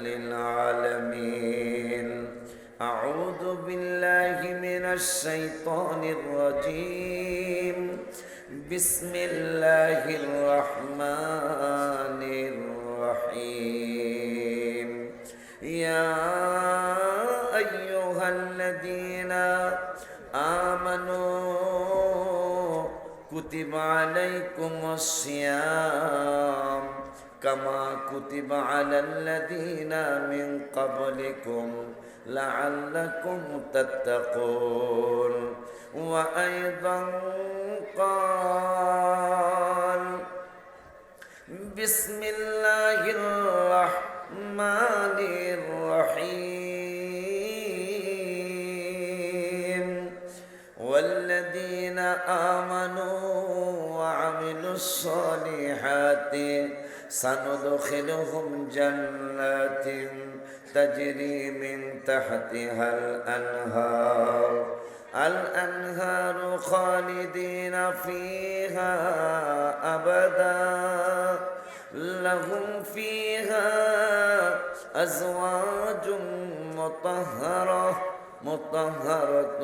للعالمين. أعوذ بالله من الشيطان الرجيم. بسم الله الرحمن الرحيم. يا أيها الذين آمنوا كتب عليكم الصيام كما كتب على الذين من قبلكم لعلكم تتقون. وأيضا قال بسم الله الرحمن الرحيم. والذين آمنوا وعملوا الصالحات سندخلهم جنات تجري من تحتها الأنهار خالدين فيها أبدا لهم فيها أزواج مطهرة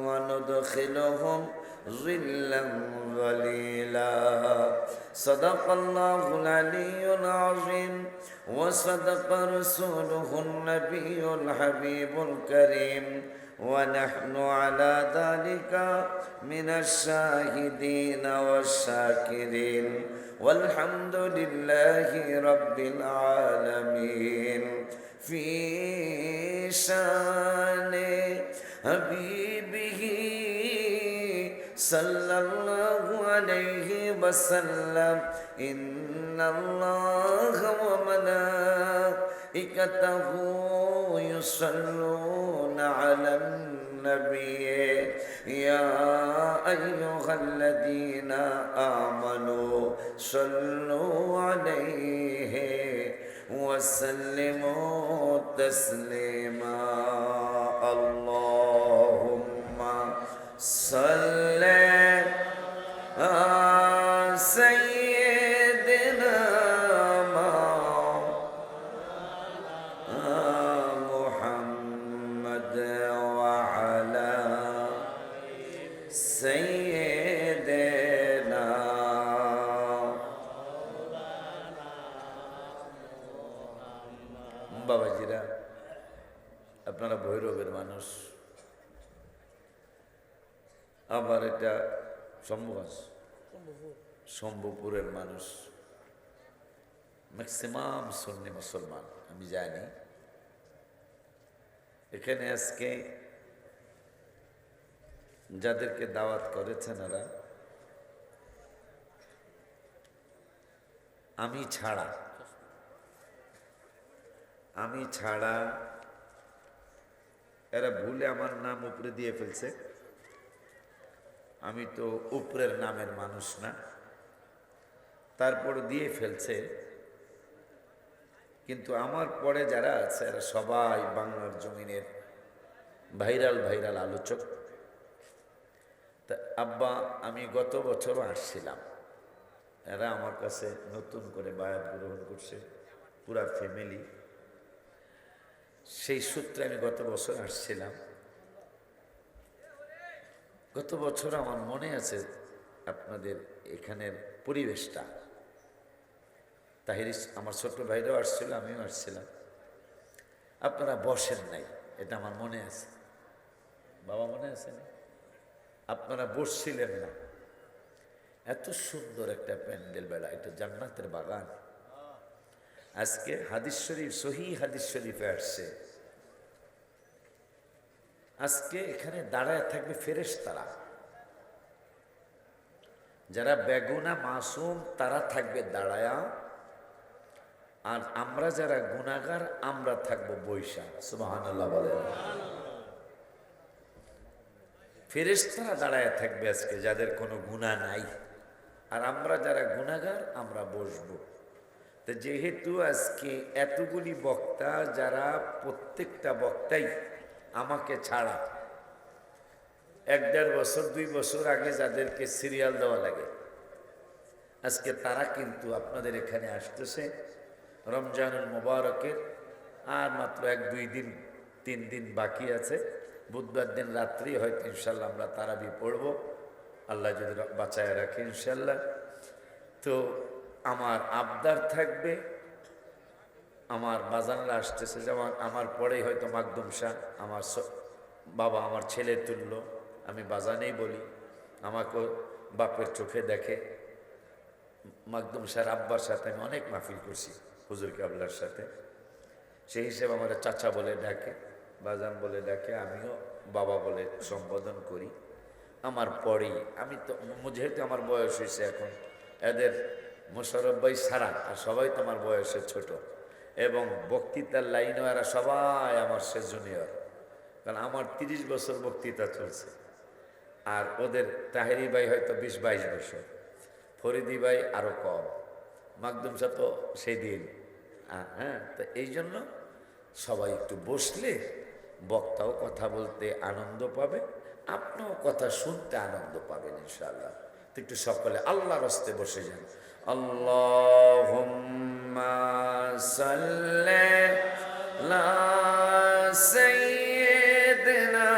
وندخلهم ظلا ظليلا. صدق الله العلي العظيم وصدق رسوله النبي الحبيب الكريم ونحن على ذلك من الشاهدين والشاكرين والحمد لله رب العالمين. في شان حبيبه صلى الله عليه وسلم إن الله وملائكته يصلون على النبي يا أيها الذين آمنوا صلوا عليه وسلموا تسليما. اللهم صل على سيدنا محمد وعلى سيدنا বাবাজিরা, আপনারা ভৈরবের মানুষ, আবার এটা শম্ভুপুরের মানুষ, ম্যাক্সিমাম সুন্নি মুসলমান। আমি জানি এখানে আজকে যাদেরকে দাওয়াত করেছেন এরা আমি ছাড়া এরা ভুলে আমার নাম উপরে দিয়ে ফেলছে। আমি তো উপরের নামের মানুষ না, তারপর দিয়ে ফেলছে। কিন্তু আমার পরে যারা আছে এরা সবাই বাংলার জমিনের ভাইরাল আলোচক। তা আব্বা, আমি গত বছরও আসছিলাম, এরা আমার কাছে নতুন করে বায়াত গ্রহণ করছে, পুরা ফ্যামিলি। সেই সূত্রে আমি গত বছর আসছিলাম। গত বছর আমার মনে আছে আপনাদের এখানের পরিবেশটা। তাহিরি আমার ছোট ভাইরাও আসছিল, আমিও আসছিলাম। আপনারা বসেন নাই, এটা আমার মনে আছে। বাবা মনে আছে না? আপনারা বসছিলেন না। এত সুন্দর একটা প্যান্ডেল বেড়া, এটা জান্নাতের বাগান। আজকে হাদিস শরীফ, সহি হাদিস শরীফে আসছে, আজকে এখানে দাঁড়ায় থাকবে ফেরেশতারা। যারা বেগুনা মাসুম তারা থাকবে দাঁড়ায়া, আর আমরা যারা গুনাহগার আমরা থাকবো বৈশা। সুবহানাল্লাহ বলেন। ফেরেশতারা দাঁড়ায় থাকবে আজকে, যাদের কোনো গুনাহ নাই, আর আমরা যারা গুনাহগার আমরা বসবো। তো যেহেতু আজকে এতগুলি বক্তা, যারা প্রত্যেকটা বক্তাই আমাকে ছাড়া 1-1.5 বছর 2 বছর আগে যাদেরকে সিরিয়াল দেওয়া লাগে, আজকে তারা কিন্তু আপনাদের এখানে আসতেছে। রমজানুল মুবারকের আর মাত্র 1-2 দিন 3 দিন বাকি আছে। বুধবার দিন রাত্রি হয়তো ইনশাল্লাহ আমরা তারাবি পড়ব, আল্লাহ যদি বাঁচায় রাখে ইনশাল্লাহ। তো আমার আবদার থাকবে, আমার বাজানরা আসতেছে, যেমন আমার পরেই হয়তো মাকদুম শাহ, আমার বাবা আমার ছেলে তুল্য, আমি বাজানেই বলি, আমাকেও বাপের চোখে দেখে। মাকদুম শাহর আব্বার সাথে আমি অনেক মাহফিল করছি হুজুর কেবলার সাথে, সেই হিসেবে আমার চাচা বলে ডাকে, বাজান বলে ডাকে, আমিও বাবা বলে সম্বোধন করি। আমার পরেই আমি তো, যেহেতু আমার বয়স হয়েছে এখন, এদের মোশাররফ ভাই ছাড়া আর সবাই তো আমার বয়সে ছোট, এবং বক্তৃতার লাইনও এরা সবাই আমার সে জুনিয়র, কারণ আমার 30 বছর বক্তৃতা চলছে। আর ওদের তাহেরি ভাই হয়তো 20-22 বছর, ফরিদি ভাই আরও কম, মাকদুম শাহ তো সেই দিন। হ্যাঁ, তো এই জন্য সবাই একটু বসলে বক্তাও কথা বলতে আনন্দ পাবে, আপনিও কথা শুনতে আনন্দ পাবেন ইনশাআল্লাহ। তো একটু সকলে আল্লাহর হস্তে বসে যান। আল্লাহুম্মা সাল্লি আলা সাইয়্যিদিনা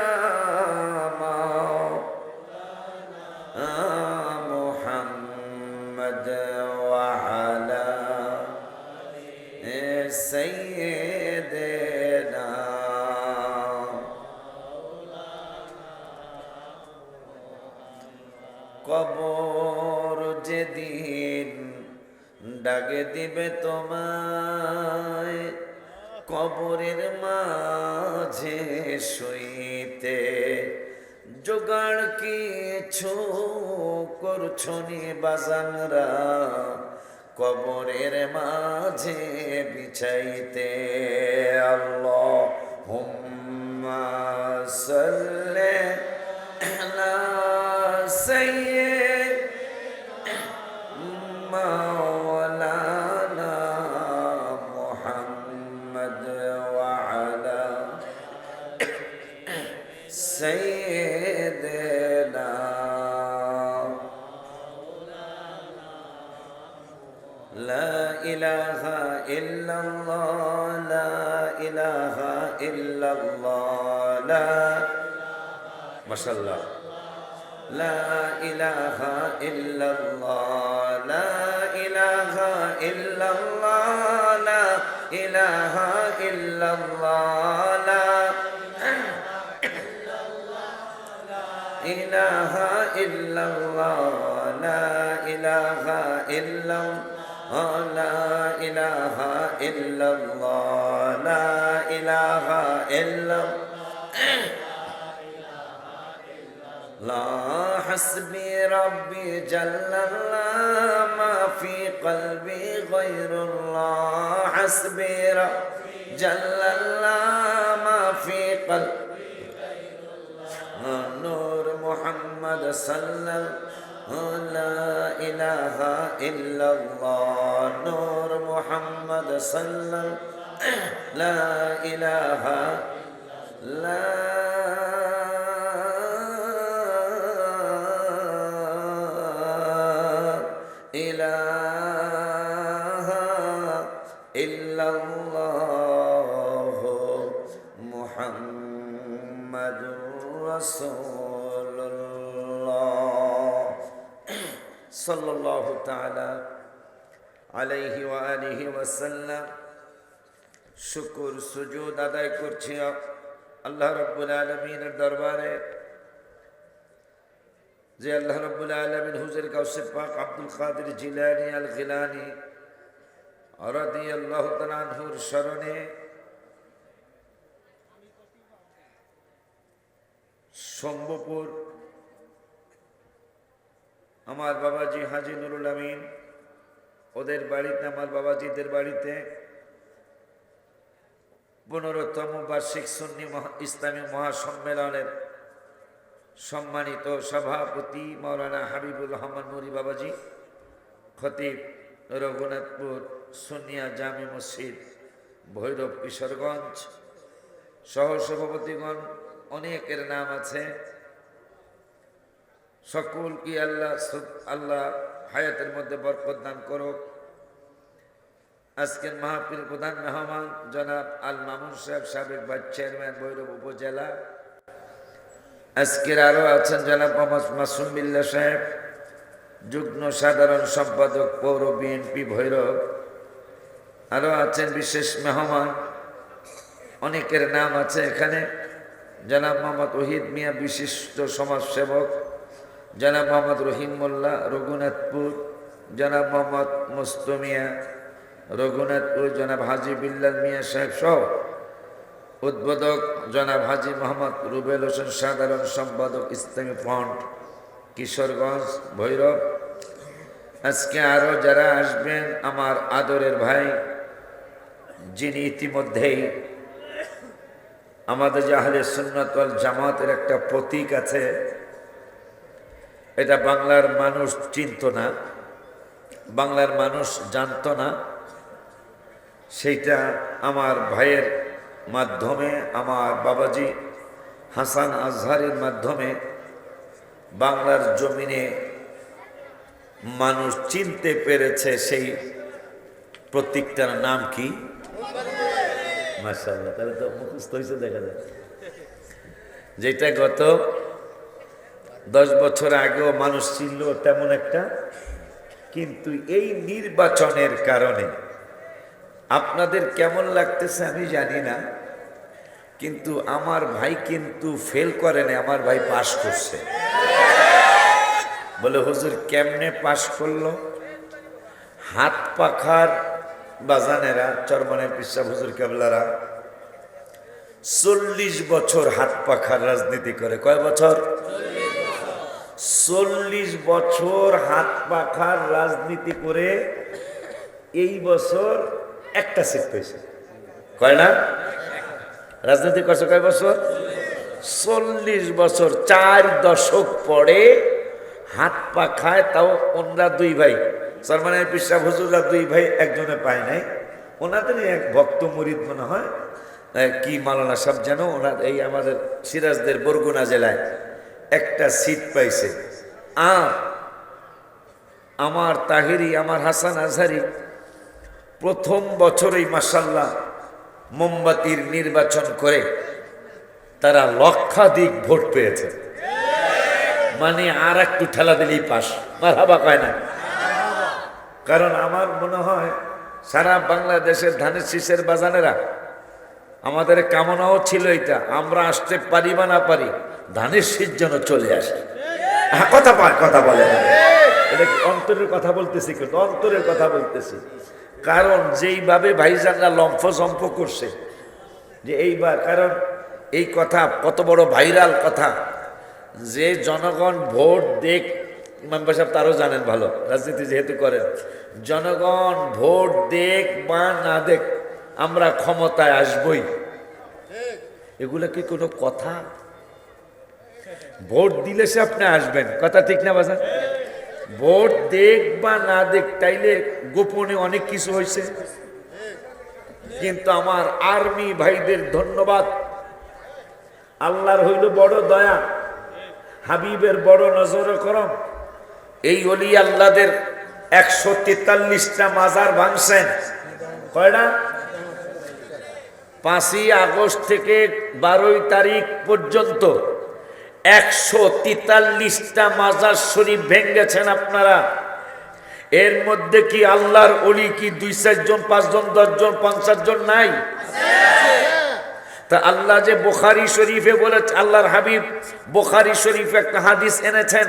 মুহাম্মদ ওয়া আলা সাইয়্যিদিনা। কবর যেদিন ডাকে দিবে তোমায়, কবরের মাঝে শুইতে জোগাড় কিছু করছো নি বাজানরা, কবরের মাঝে বিছাইতে। আল্লাহুম্মা সাল্লি আলা সাইয়্যিদিনা মাওলানা মুহাম্মদ ওয়া আলা সাইয়্যিদিনা। লা ইলাহা ইল্লাল্লাহ, লা ইলাহা ইল্লাল্লাহ, লা মাশাআল্লাহ, লা ইলাহা ইল্লাল্লাহ, লা ইলাহা ইল্লাল্লাহ, লা ইলাহা ইল্লাল্লাহ, লা ইলাহা ইল্লাল্লাহ, লা ইলাহা ইল্লাল্লাহ, লা ইলাহা ইল্লাল্লাহ, লা ইলাহা ইল্লাল্লাহ। লা হাসবি রাব্বি জাল্লাল্লাহ, মা ফি কলবি গায়রুল্লাহ, হাসবি রাব্বি জাল্লাল্লাহ, মা ফি কলবি গায়রুল্লাহ, নূর মুহাম্মদ সাল্লাল্লাহু, লা ইলাহা ইল্লাল্লাহ, নূর মুহাম্মদ সাল্লাল্লাহু, লা ইলাহা লা ইলাহা ইল্লাল্লাহ মুহাম্মাদুর রাসূলুল্লাহ সাল্লাল্লাহু তাআলা আলাইহি ওয়া আলিহি ওয়াসাল্লাম। শুকর সুজুদ আদায় করছি আল্লাহ রাব্বুল আলামিনের দরবারে, যে আল্লাহ রাব্বুল আলামিন হুজুর গাউসে পাক আব্দুল কাদের জিলানী আল গিলানী রাদিয়াল্লাহু তাআলা আনহুর শরণে শম্ভুপুর আমার বাবাজি হাজী নুরুল আমিন, ওদের বাড়িতে, আমার বাবাজিদের বাড়িতে 15তম বার্ষিক সুন্নি ইসলামী মহাসম্মেলনের সম্মানিত সভাপতি মাওলানা হাবিবুর রহমান নুরি বাবাজি, খতিব রঘুনাথপুর সুন্নিয়া জামে মসজিদ ভৈরব কিশোরগঞ্জ, সহসভাপতিগণ, অনেকের নাম আছে, সকল কি আল্লাহ হায়াতের মধ্যে বরকত দান করুক। আজকের মাহফিল প্রধান মেহমান জনাব আল মামুন সাহেব, সাবেক ভাইস চেয়ারম্যান ভৈরব উপজেলা। আজকের আরো আছেন জনাব মোহাম্মদ মাসুম বিল্লাহ সাহেব, যুগ্ম সাধারণ সম্পাদক পৌর বিএনপি ভৈরব। আরো আছেন বিশেষ মেহমান, অনেকের নাম আছে এখানে। জনাব মোহাম্মদ ওহিদ মিয়া, বিশিষ্ট সমাজসেবক। জনাব মোহাম্মদ রহিম মোল্লা, রঘুনাথপুর। জনাব মোহাম্মদ মুস্তমিয়া, রঘুনাথপুর। জনাব হাজি বিল্লাল মিয়া সাহেব সহ উদ্বোধক জনাব হাজি মোহাম্মদ রুবেল হোসেন, সাধারণ সম্পাদক ইসলামী ফ্রন্ট কিশোরগঞ্জ ভৈরব। আজকে আরো যারা আসবেন, আমার আদরের ভাই, যিনি ইতিমধ্যেই আমাদের যে আহলে সুন্নাত ওয়াল জামাতের একটা প্রতীক আছে, এটা বাংলার মানুষ চিনত না, বাংলার মানুষ জানত না। সেইটা আমার ভাইয়ের মাধ্যমে, আমার বাবাজি হাসান আজহারের মাধ্যমে বাংলার জমিনে মানুষ চিনতে পেরেছে। সেই প্রতীকটার নাম কি? মাশাআল্লাহ, তাহলে তো মুখস্থ হয়েছে দেখা যায়। যেটা গত 10 বছর আগেও মানুষ চিনল তেমন একটা, কিন্তু এই নির্বাচনের কারণে আপনাদের কেমন লাগতেছে আমি জানি না, কিন্তু আমার ভাই কিন্তু ফেল করে না, আমার ভাই পাশ করছে। বলে হুজুর কেমনে পাশ করলো? হাত পাখার বাজানেরা, চরমনের পিসাব হুজুর কেবলারা 40 বছর হাত পাখার রাজনীতি করে। কয় বছর? 40 বছর হাত পাখার রাজনীতি করে এই বছর একটা সিট পেয়েছে। কয় না? রাজনীতি করছে কয় বছর? 40 বছর, 4 দশক পরে হাত পাখায়। তাও ওনারা 2 ভাই, চরমনের পিসাব হুজুররা 2 ভাই, একজনে পায় নাই। ওনাদের এক ভক্ত মুরিদ মনে হয় কি মাওলানা সব যেন, ওনার এই আমাদের সিরাজদের বরগুনা জেলায় একটা সিট পাইছে। আর আমার তাহিরি, আমার হাসান আজহারি প্রথম বছরেই মাশাআল্লাহ মোমবাতির নির্বাচন করে তারা লক্ষাধিক ভোট পেয়েছে। মানে আর একটু ঠেলা দিলেই পাস, মারহাবা কয় না? কারণ আমার মনে হয় সারা বাংলাদেশের ধানের শীষের বাজানেরা আমাদের কামনাও ছিল এটা, আমরা আসতে পারি বা না পারি, ধানের শীষ যেন চলে আসে। কথা পায়, কথা বলে না, এটা অন্তরের কথা বলতেছি, কিন্তু অন্তরের কথা বলতেছি। কারণ যেইভাবে ভাইজানরা লম্ফ করছে যে এইবার, কারণ এই কথা কত বড় ভাইরাল কথা যে জনগণ ভোট দেখ, মেম্বার সাহেব তারও জানেন ভালো, রাজনীতি যেহেতু করেন, জনগণ ভোট দেখ বা না দেখ আমরা ক্ষমতায় আসবই। এগুলো কি কোনো কথা? ভোট দিলে সে আপনি আসবেন, কথা ঠিক না বাজার? ভোট দেখ বা না দেখ, তাইলে গোপনে অনেক কিছু হয়েছে। কিন্তু আমার আর্মি ভাইদের ধন্যবাদ, আল্লাহর হইল বড় দয়া, হাবিবের বড় নজর করম। এই ওলি আল্লাহদের 143টা মাজার ভাঙছেন। কয়টা? 5ই আগস্ট থেকে 12ই তারিখ পর্যন্ত 143টা মাজার শরীফ ভেঙেছেন আপনারা। এর মধ্যে কি আল্লাহর ওলি কি 2-4 জন, 5 জন, 10 জন, 50 জন নাই? তা আল্লাহ যে বুখারী শরীফে বলেছে, আল্লাহর হাবিব বুখারী শরীফে একটা হাদিস এনেছেন,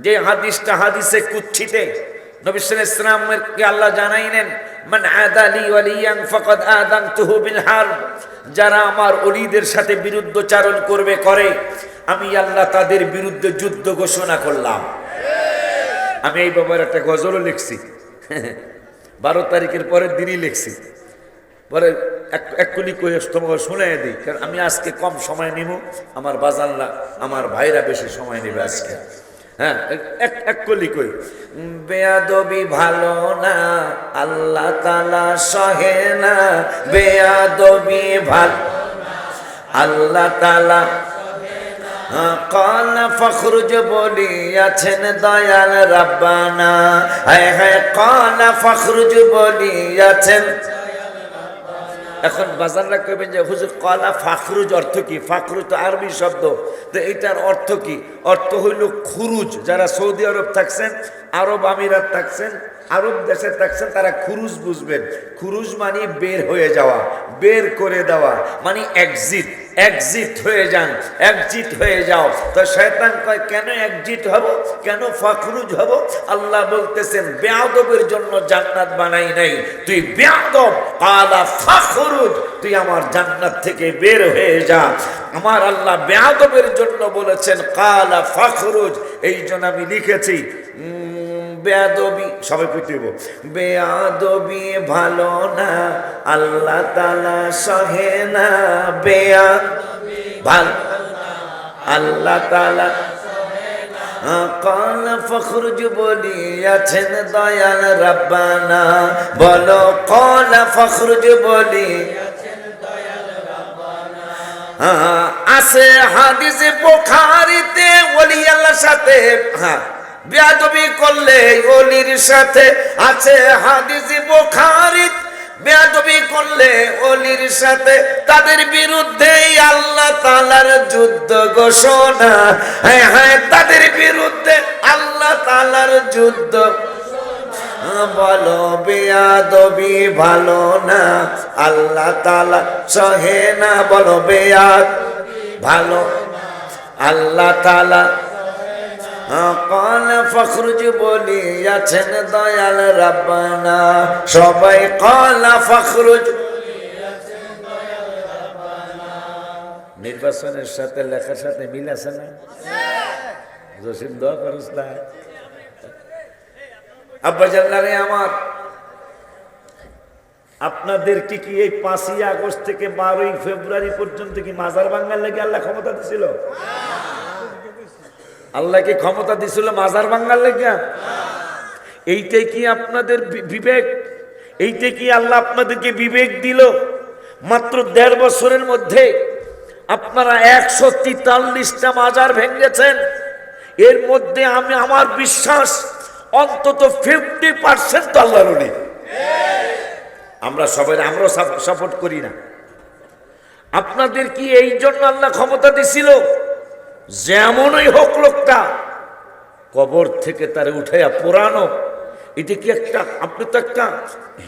যে হাদিসটা হাদিসে কুচ্ছিতে নবী সাল্লাল্লাহু আলাইহি ওয়াসাল্লামকে আল্লাহ জানাইলেন, মান আদালি ওয়ালিয়ান ফাকাদ আযানতুহু বিল হারব, যারা আমার ওলিদের সাথে বিরুদ্ধচারণ করবে করে, আমি আল্লাহ তাদের বিরুদ্ধে যুদ্ধ ঘোষণা করলাম। আমি এই ব্যাপারে একটা গজলও লিখছি, 12 তারিখের পরের দিনই লিখছি। পরে এককুলি কই তোমাকে শুনাই দিই, কারণ আমি আজকে কম সময় নিব, আমার বাজানরা, আমার ভাইরা বেশি সময় নেবে আজকে। হ্যাঁ, এককুলি কই, বেয়াদবি ভালো না, আল্লাহ তাআলা সহে না, বেয়াদবি ভালো, আল্লাহ তাআলা কালা ফখরুজ বলিয়াছেন দয়াল রাব্বানা, হায় হায় কালা ফখরুজ বলিয়াছেন। এখন বাজাররা কইবেন যে হুজুর কালা ফাখরুজ অর্থ কি? ফাখরুজ তো আরবি শব্দ, তো এটার অর্থ কি? অর্থ হইল খুরুজ। যারা সৌদি আরব থাকছেন, আরব আমিরাত থাকছেন, আরব দেশে থাকছেন, তারা খুরুজ বুঝবেন। খুরুজ মানে বের হয়ে যাওয়া, বের করে দেওয়া, মানে এক্সিট। এক্সিট হয়ে যান, এক্সিট হয়ে যাও। তো শয়তান কয় কেন এক্সিট হব, কেন ফাখরুজ হব? আল্লাহ বলতেছেন বেয়াদবের জন্য জান্নাত বানাই নাই, তুই বেয়াদব, কালা ফাখরুজ, তুই আমার জান্নাত থেকে বের হয়ে যা। আমার আল্লাহ বেয়াদবের জন্য বলেছেন কালা ফাখরুজ, এই জন্য আমি লিখেছি বেয়াদবি, সবাই পিটিব, বেয়াদবি ভালো না, আল্লাহ তাআলা সহে না, বেয়াদবি ভালো, আল্লাহ তাআলা। কালা ফখরুজ বলিয়াছেন দয়াল রাব্বানা, বলো কালা ফখরুজ বলিয়াছেন দয়াল রাব্বানা। আছে হাদিসে বুখারীতে ওলি আল্লাহর সাথে বেয়াদবি করলে ওলির সাথে, আছে হাদিসে বুখারীতে বেয়াদবি করলে ওলির সাথে, তাদের বিরুদ্ধে আল্লাহ তাআলার যুদ্ধ ঘোষণা। হ্যাঁ হ্যাঁ, তাদের বিরুদ্ধে আল্লাহ তাআলার যুদ্ধ। বলো বেয়াদবি ভালো না, আল্লাহ তাআলা সহে না, বলো বেয়াদবি ভালো, আল্লাহ তাআলা। কালা ফখরুজ বলিয়াছেন দয়াল রাব্বানা, সবাই কালা ফখরুজ বলিয়াছেন দয়াল রাব্বানা। নির্বাচনের সাথে লেখার সাথে মিল আছে না? জসিম দোয়া করস না? আব্বা জানলারে আমার, আপনাদের কি এই 5ই আগস্ট থেকে 12ই ফেব্রুয়ারি পর্যন্ত কি মাজার ভাঙার লাগি আল্লাহ ক্ষমতা দিছিল? আল্লাহ কি ক্ষমতা দিছিল মাজার ভাঙার লাগিয়া? এইটাই কি আপনাদের বিবেক? এইটাই কি আল্লাহ আপনাদেরকে বিবেক দিল? মাত্র 1.5 বছরের মধ্যে আপনারা 143টা মাজার ভেঙেছেন। এর মধ্যে আমি, আমার বিশ্বাস অন্তত 50% তো আল্লাহর ওলি। আমরা সবাই, আমরাও সাপোর্ট করি না। আপনাদের কি এই জন্য আল্লাহ ক্ষমতা দিছিল যেমনই হোক লোকটা কবর থেকে তারে উঠাইয়া পোড়ানো? এটা কি একটা, আপনি তো একটা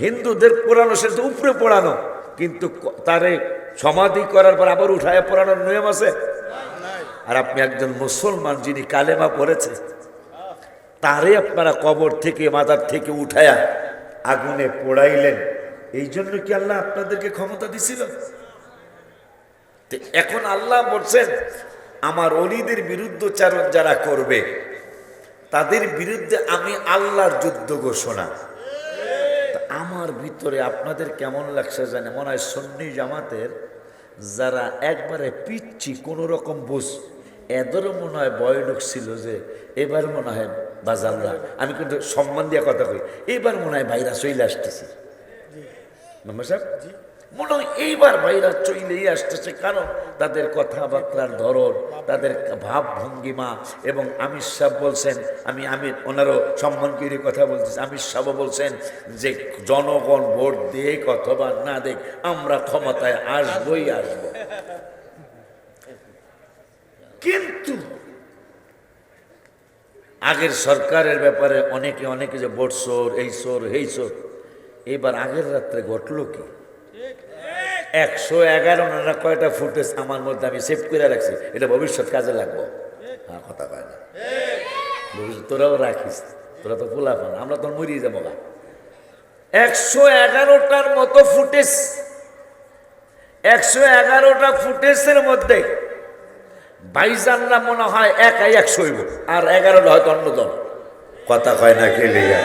হিন্দুদের পোড়ানো, সে তো উপরে পোড়ানো, কিন্তু তারে সমাধি করার পর আবার উঠাইয়া পোড়ানোর নিয়ম আছে? আর আপনি একজন মুসলমান যিনি কালেমা পড়েছে, তারে আপনারা কবর থেকে, মাজার থেকে উঠাইয়া আগুনে পোড়াইলেন। এই জন্য কি আল্লাহ আপনাদেরকে ক্ষমতা দিছিল? এখন আল্লাহ বলছেন আমার ওলিদের বিরুদ্ধচারণ যারা করবে তাদের বিরুদ্ধে আমি আল্লাহর যুদ্ধ ঘোষণা। আমার ভিতরে আপনাদের কেমন লাগছে জানে? মনে হয় সুন্নি জামাতের যারা একবারে পিচ্ছি কোন রকম বুঝ, এদেরও মনে হয় ভয় ঢুকছিল যে এবার মনে হয় বাজাররা, আমি কিন্তু সম্মান দিয়ে কথা কই, এবার মনে হয় ভাইরা চলে আসতেছি। মামা সাহেব, মনে হয় এইবার ভাইরা চলেই আসতেছে, কারণ তাদের কথাবার্তার ধরন, তাদের ভাব ভঙ্গিমা। এবং আমির সাহেব বলছেন, আমি ওনারও সম্মান করে কথা বলতেছি, আমির সাহেব বলছেন যে জনগণ ভোট দেখ অথবা না দেখ, আমরা ক্ষমতায় আসবই আসবো। কিন্তু আগের সরকারের ব্যাপারে অনেকে যে ভোট চোর, এই চোর, এই চোর, এবার আগের রাত্রে ঘটলো কি? 111 না কয়টা ফুটেজ আমার মধ্যে আমি সেভ করে রাখছি, এটা ভবিষ্যৎ কাজে লাগবো। হ্যাঁ, কথা কয় না, তোরাও রাখিস, তোরা তো পোলা পান, আমরা তো মরিয়ে যাবো। 111টার মতো ফুটেজ, 111টা ফুটেজের মধ্যে ভাইজানরা মনে হয় একাই 100 হইব, আর 11টা হয়তো অন্য দল। কথা কয় না কে লেগা?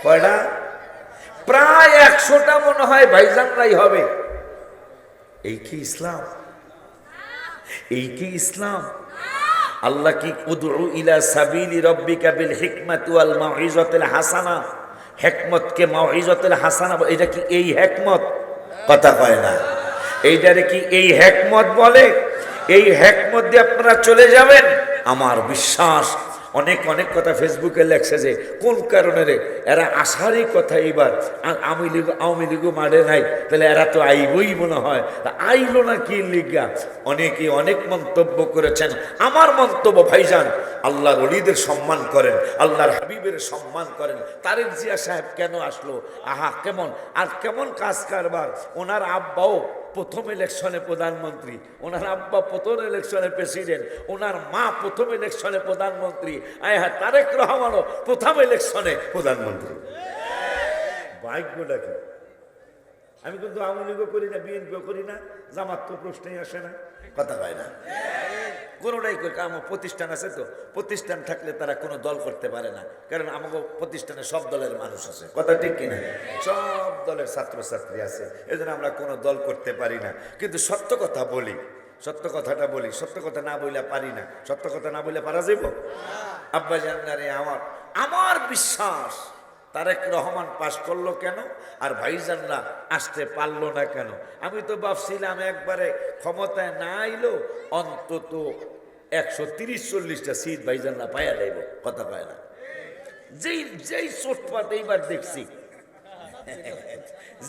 কয়টা? প্রায় 100টা মনে হয় ভাইজানরাই হবে। এই কি ইসলাম? এই কি ইসলাম? আল্লাহ কি উদউ ইলা সাবিলি রাব্বিকা বিল হিকমাতি ওয়াল মাউইজাতিল হাসানা, হিকমতকে মাউইজাতুল হাসানা, এটা কি এই হিকমত? কথা কয় না। এইটারে কি এই হিকমত বলে? এই হ্যাক মধ্যে আপনারা চলে যাবেন, আমার বিশ্বাস অনেক অনেক কথা ফেসবুকে লেখছে যে কোন কারণে রে এরা আসারই কথা। এইবার আওয়ামী লীগও মারে নাই, তাহলে এরা তো আইবই মনে হয়, আইলো না কি লিগা। অনেকে অনেক মন্তব্য করেছেন। আমার মন্তব্য ভাইজান, আল্লাহর ওলিদের সম্মান করেন, আল্লাহর হাবিবের সম্মান করেন। তারেক জিয়া সাহেব কেন আসলো? আহা কেমন আর কেমন কাজ কারবার। ওনার আব্বাও প্রথম ইলেকশনে প্রধানমন্ত্রী, ওনার আব্বা প্রথম ইলেকশনে প্রেসিডেন্ট, ওনার মা প্রথম ইলেকশনে প্রধানমন্ত্রী, হ্যাঁ তারেক রহমানও প্রথম ইলেকশনে প্রধানমন্ত্রী। ভাগ্যটা কি! আমি কিন্তু আওয়ামী লীগও করি না, বিএনপিও করি না, জামাত তো প্রশ্নই আসে না, কথা হয় না। কোনোটাই করি, আমার প্রতিষ্ঠান আছে তো, প্রতিষ্ঠান থাকলে তারা কোনো দল করতে পারে না, কারণ আমাকে প্রতিষ্ঠানে সব দলের মানুষ আছে, কথা ঠিক কিনা? সব দলের ছাত্রছাত্রী আছে, এই জন্য আমরা কোনো দল করতে পারি না। কিন্তু সত্য কথা বলি, সত্য কথাটা বলি, সত্য কথা না বললে পারি না। সত্য কথা না বললে পারা যাইব? আব্বা জান্নারে আমার বিশ্বাস তারেক রহমান পাশ করলো কেন আর ভাইজানরা আসতে পারলো না কেন? আমি তো ভাবছিলাম একবারে ক্ষমতায় না আইলো অন্তত 130-40টা সিট ভাইজানরা পাইয়া যাইব, কথা পায় না। যেই চোটপাট এইবার দেখছি,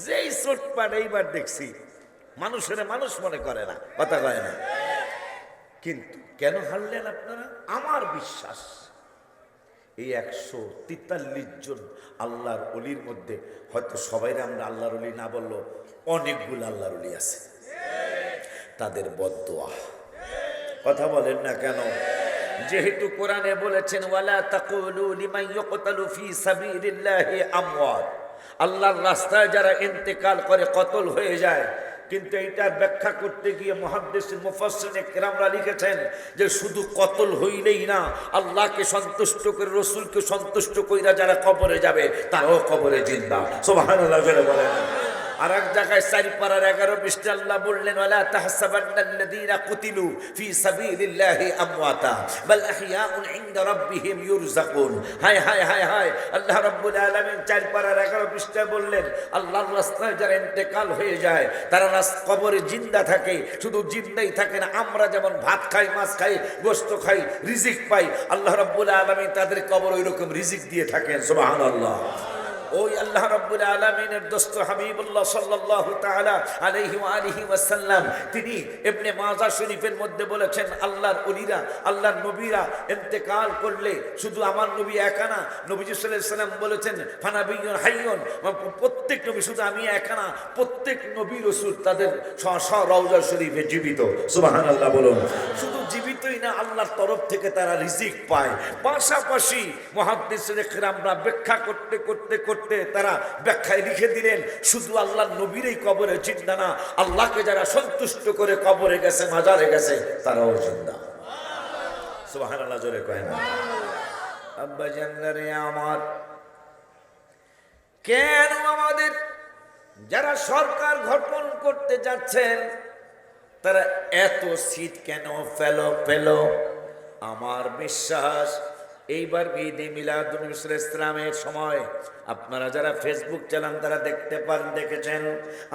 যেই চোটপাট এইবার দেখছি, মানুষের মানুষ মনে করে না, কথা কয় না। কিন্তু কেন হারলেন আপনারা? আমার বিশ্বাস এই 143 জন আল্লাহর অলির মধ্যে হয়তো সবাই আমরা আল্লাহর অলি না বললো, অনেকগুলো আল্লাহর অলি আছে, তাদের বদদোয়া। কথা বলেন না কেন? যেহেতু কোরআনে বলেছেন ওয়ালা তাকুলু লিমান ইউকতালু ফি সাবিলিল্লাহি আমওয়াত, আল্লাহর রাস্তায় যারা ইন্তেকাল করে কতল হয়ে যায়। কিন্তু এইটার ব্যাখ্যা করতে গিয়ে মুহাদ্দিস মুফাসসিরিন কিরামরা লিখেছেন যে শুধু কতল হইলেই না, আল্লাহকে সন্তুষ্ট করে রাসূলকে সন্তুষ্ট কইরা যারা কবরে যাবে তারাও কবরে জিন্দা। সুবহানাল্লাহ বলেন। আর এক জায়গায় 4 পারার 11 পৃষ্ঠা আল্লাহ বললেন ওয়ালা তাহসাবান্নাল্লাযীনা কুতিলু ফি সাবিলিল্লাহি আমওয়াতা বাল আহইয়াউন ইনদা রাব্বিহিম ইউরযাকুন। হায় হায় হায় হায়, আল্লাহ রাব্বুল আলামিন 4 পারার 11 পৃষ্ঠায় বললেন আল্লাহর রাস্তায় যারা ইন্তেকাল হয়ে যায় তারা কবরে জিন্দা থাকে। শুধু জিন্দাই থাকে না, আমরা যেমন ভাত খাই, মাছ খাই, গোশত খাই, রিজিক পাই, আল্লাহ রাব্বুল আলামিন তাদের কবর ওইরকম রিজিক দিয়ে থাকেন। সুবহানাল্লাহ। ওই আল্লাহ রাব্বুল আলামিনের দোস্ত হাবিবুল্লাহ সাল্লাল্লাহু তাআলা আলাইহি ওয়া আলিহি ওয়াসাল্লাম তিনি ইবনে মাজাহ শরীফের মধ্যে বলেছেন আল্লাহর ওলিরা, আল্লাহর নবীরা ইন্তেকাল করলে শুধু আমার নবী একা না, নবীজি সাল্লাল্লাহু আলাইহি ওয়াসাল্লাম বলেছেন ফানাবিয়ুন হাইয়ুন, প্রত্যেক নবী, শুধু আমি একা না, প্রত্যেক নবী রাসূল তাদের রওজা শরীফে জীবিত। সুবহানাল্লাহ বলুন। শুধু জীবিতই না, আল্লাহর তরফ থেকে তারা রিজিক পায়। পাশাপাশি মুহাদ্দিসিনে কিরামরা ব্যাখ্যা করতে করতে করতে তারা ব্যাখ্যায় লিখে দিলেন শুধু আল্লাহর নবীরই কবরে জিন্দা না, আল্লাহকে যারা সন্তুষ্ট করে কবরে গেছে, মাজারে গেছে, তারাও জিন্দা। সুবহানাল্লাহ জোরে কয় না? আব্বা জানরে আমার, কেন আমাদের যারা সরকার গঠন করতে যাচ্ছেন তারা এত সিট কেন পেল? আমার বিশ্বাস এইবার ঈদে মিলাদুন নবী সাল্লাল্লাহু আলাইহি ওয়াসাল্লামের সময় আপনারা যারা ফেসবুক চালান তারা দেখেছেন।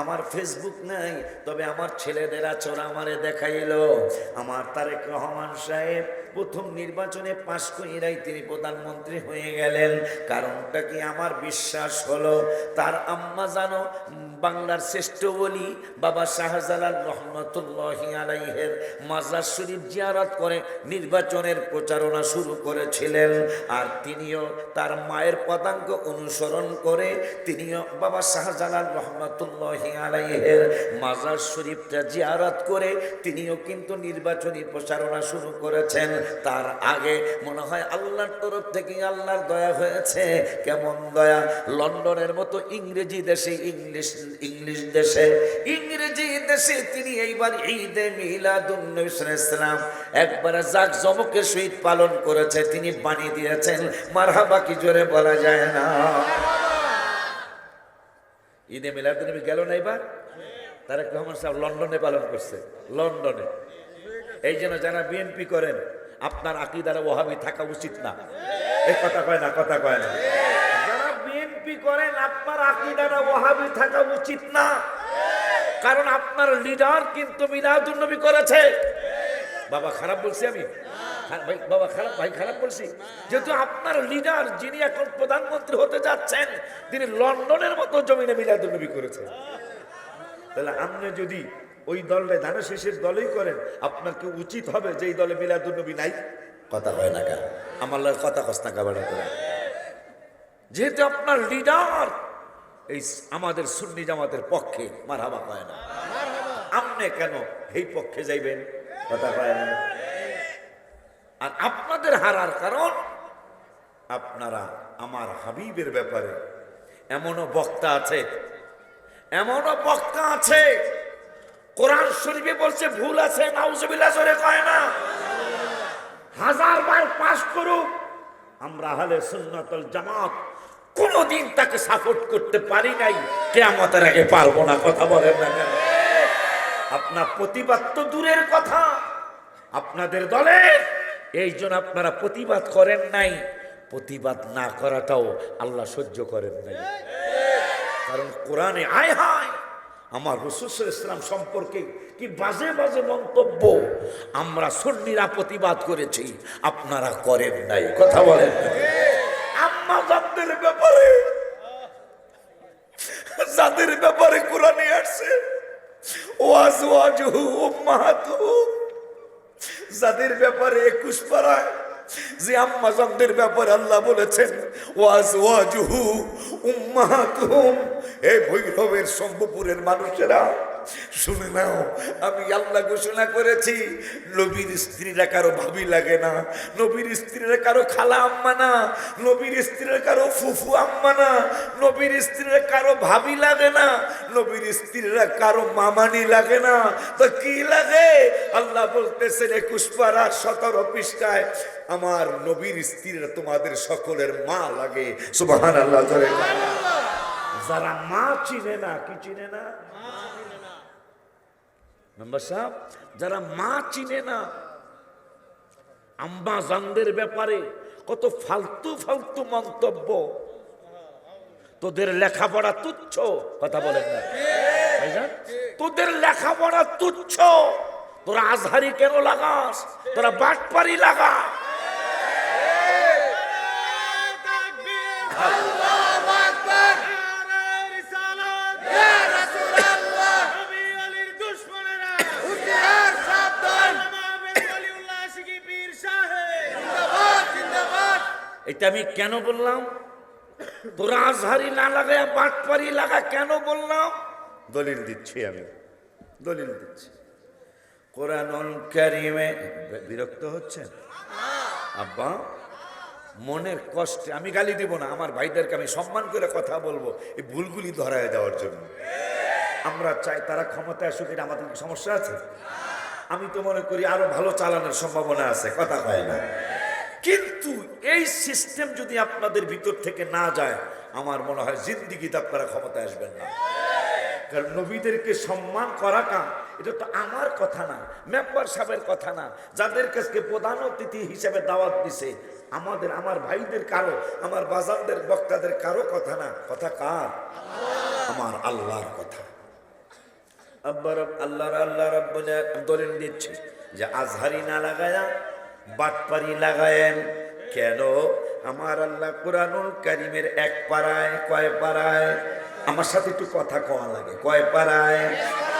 আমার ফেসবুক নাই, তবে আমার ছেলেদের আচর আমারে দেখাইলো। আমার তারেক রহমান সাহেব প্রথম নির্বাচনে পাশ কইরাই তিনি প্রধানমন্ত্রী হয়ে গেলেন। কারণটা কি? আমার বিশ্বাস হলো তার আম্মা জানো বাংলার শ্রেষ্ঠ ওলি বাবা শাহজালাল রহমাতুল্লাহি আলাইহির মাজার শরীফ জিয়ারত করে নির্বাচনের প্রচারণা শুরু করেছিলেন। আর তিনিও তার মায়ের পদাঙ্ক অনুসরণ করে তিনিও বাবা শাহজালাল রহমাতুল্লাহি আলাইহির মাজার শরীফটা জিয়ারত করে তিনিও কিন্তু নির্বাচনী প্রচারণা শুরু করেছেন। তার আগে মনে হয় আল্লাহর তরফ থেকে আল্লাহর দয়া হয়েছে। কেমন দয়া? লন্ডনের মতো ইংরেজি দেশে, ইংলিশ দেশে, ইংরেজি দেশে তিনি এইবার ঈদে মিলাদুন নবী সাল্লাল্লাহু আলাইহি ওয়াসাল্লাম একবার জাঁকজমকের সহিত পালন করেছে। তিনি বানিয়ে দিয়েছেন, মারহাবা কি জোরে বলা যায় না? ঈদে মিলাদুন নবী গেল না এবার? তারেক রহমান সাহেব লন্ডনে পালন করছে, লন্ডনে। এই জন্য যারা বিএনপি করেন আপনার আকীদারে ওয়াহাবি থাকা উচিত না। এই কথা কয় না, কথা কয় না। যারা বিএনপি করেন আপনার আকীদারে ওয়াহাবি থাকা উচিত না, কারণ আপনার লিডার কিন্তু মিলাদুন নবী করেছে। বাবা খারাপ বলছি আমি? ভাই বাবা খারাপ, ভাই খারাপ বলছি? যেহেতু আপনার লিডার যিনি এখন প্রধানমন্ত্রী হতে যাচ্ছেন, তিনি লন্ডনের মতো জমিনে মিলাদুন্নবী করেছেন, তাহলে আপনি যদি ওই দলটা ধানের শেষের দলই করেন, আপনার কি উচিত হবে যে এই দলে মিলাদুন্নবী নাই? কথা হয় না কেন? আমার লাগে কথা কস্তা কাবাড়া করে। যেহেতু আপনার লিডার এই আমাদের সুন্নি জামাতের পক্ষে, মারহাবা কয় না, আপনি কেন এই পক্ষে যাইবেন? কথা কয় না। আর আপনাদের হারার কারণ, আপনারা আমার হাবিবের ব্যাপারে এমনও বক্তা আছে, এমনও বক্তা আছে কোরআন শরীফে বলছে ভুল আছে, নাউজুবিল্লাহ জোরে কয় না। 1000 বার পাস করুক, আমরা আহলে সুন্নাতুল জামাত কোনদিন তাকে সাপোর্ট করতে পারি নাই, কিয়ামতের আগে পারবো না। কথা বলেন না কেন? আপনার প্রতিবাদ তো দূরের কথা, আপনাদের দলে এই জন্য আপনারা প্রতিবাদ করেন নাই। প্রতিবাদ না করাটাও আল্লাহ সহ্য করেন নাই, কারণ কোরআনে আয় হায় আমার রাসূল সাল্লাল্লাহু আলাইহি ওয়াসাল্লাম সম্পর্কে কি বাজে বাজে মন্তব্য। আমরা সুন্নিরা প্রতিবাদ করেছি, আপনারা করেন নাই। কথা বলেন না? আম্মা জানদের ব্যাপারে, যাদের ব্যাপারে কোরআনে আসছে ওয়াজওয়াজুহু উম্মাহাতুহু, যাদের ব্যাপারে 21 পারায় যে আম্মা জানদের ব্যাপারে আল্লাহ বলেছেন ওয়াজওয়াজুহু উম্মাহাতুহুম, এই ভৈরবের শম্ভুপুরের মানুষেরা শুনে নাও, আমি আল্লাহ ঘোষণা করেছি নবীর স্ত্রীরা কারো ভাবি লাগে না, নবীর স্ত্রীরা কারো খালা আম্মা না, নবীর স্ত্রীরা কারো ফুফু আম্মা না, নবীর স্ত্রীরা কারো ভাবি লাগে না, নবীর স্ত্রীরা কারো মামানি লাগে না, তো কি লাগে? আল্লাহ বলতেছেন 21 পারা 17 পৃষ্ঠায়, আমার নবীর স্ত্রীরা তোমাদের সকলের মা লাগে। সুবহানাল্লাহ। যারা মা চিনে না, কি চিনে না মেম্বার সাহেব, যারা মা চিনে না, আম্মা জানদের ব্যাপারে কত ফালতু ফালতু মন্তব্য। তোদের লেখাপড়া তুচ্ছ। কথা বলেন না ভাইজান? তোদের লেখাপড়া তুচ্ছ, তোরা আজহারি কেন লাগাস? তোরা বাটপারি লাগা। এটা আমি কেন বললাম? তোরা আজহারি না লাগায় বাটপারি লাগা কেন বললাম? দলিল দিচ্ছি, আমি দলিল দিচ্ছি। কোরআনুল কারীমে বিরক্ত হচ্ছেন আব্বা? মনের কষ্টে আমি গালি দিব না, আমার ভাইদেরকে আমি সম্মান করে কথা বলবো, এই ভুলগুলি ধরায় দেওয়ার জন্য। আমরা চাই তারা ক্ষমতায় আসুক, এটা আমাদের সমস্যা আছে? আমি তো মনে করি আরো ভালো চালানোর সম্ভাবনা আছে। কথা কয় না? কিন্তু এই সিস্টেম যদি আপনাদের ভিতর থেকে না যায়, আমার মনে হয় জিন্দিগিতে আপনারা ক্ষমতায় আসবেন না। কারণ নবীদেরকে সম্মান করাটা এটা তো আমার কথা না, মেম্বার সাহেবের কথা না, যাদের কাছে প্রধান অতিথি হিসেবে দাওয়াত দিছে আমাদের, আমার ভাইদের কারো, আমার বাজারদের বক্তাদের কারো কথা না। কথা কার? আমার আল্লাহর কথা। আল্লাহ রাব্বুল দলিল দিচ্ছে যে আজহারি না লাগায়া বাটপারি লাগায়েন কেন? আমার আল্লাহ কুরআনুল কারীমের 1 পারায়, কয় পারায়? আমার সাথে একটু কথা কওয়া লাগে, কয় পারায়?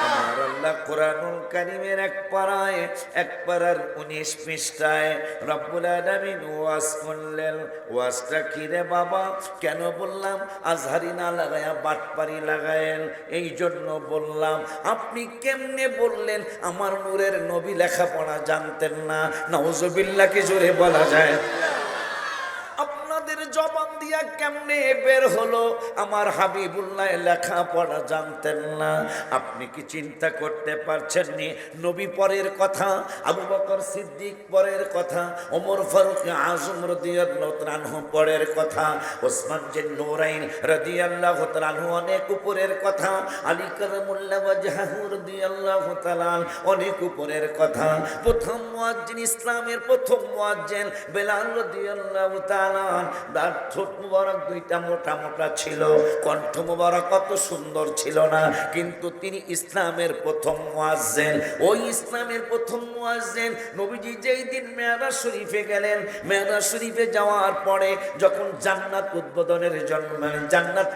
আমার আল্লাহ কুরআনুল কারীমের 1 পারায়, 1 পারার 19 পৃষ্ঠায় রব্বুল আলামিন ওয়াজ করলেন। ওয়াজটা কি রে বাবা? কেন বললাম আজহারি না লাগায়া বাটপারি লাগায়েন? এই জন্য বললাম। আপনি কেমনে বললেন আমার নূরের নবী লেখাপড়া জানতেন না? নাউজুবিল্লাহ কি জোরে বলা যায়? আপনাদের জবান দিয়া কেমনে বের হলো আমার হাবিবুল্লাহ লেখাপড়া জানতেন না? আপনি কি চিন্তা করতে পারছেন নি? নবী পরের কথা, আবু বকর সিদ্দিক পরের কথা, ওমর ফারুক আজম রাদিয়াল্লাহু তাআলা আনহু পরের কথা, ওসমান জিন নূরাইন রাদিয়াল্লাহু তাআলা আনহু অনেক উপরের কথা, আলী কারামুল্লাহ ওয়াজহাহু রাদিয়াল্লাহু তাআলা অনেক উপরের কথা। প্রথম মুয়াজ্জিন, ইসলামের প্রথম মুয়াজ্জিন বেলাল রাদিয়াল্লাহু তাআলা, তার ঠোঁট মুবারক মোবারক দুইটা মোটা মোটা ছিল, কণ্ঠ মোবারক কত সুন্দর ছিল না, কিন্তু তিনি ইসলামের প্রথম মুয়াজ্জিন। ওই ইসলামের প্রথম মুয়াজ্জিন নবীজি যেই দিন মেরাজ শরীফে গেলেন, মেরাজ শরীফে যাওয়ার পরে যখন জান্নাত উদ্বোধনের জন্য জান্নাত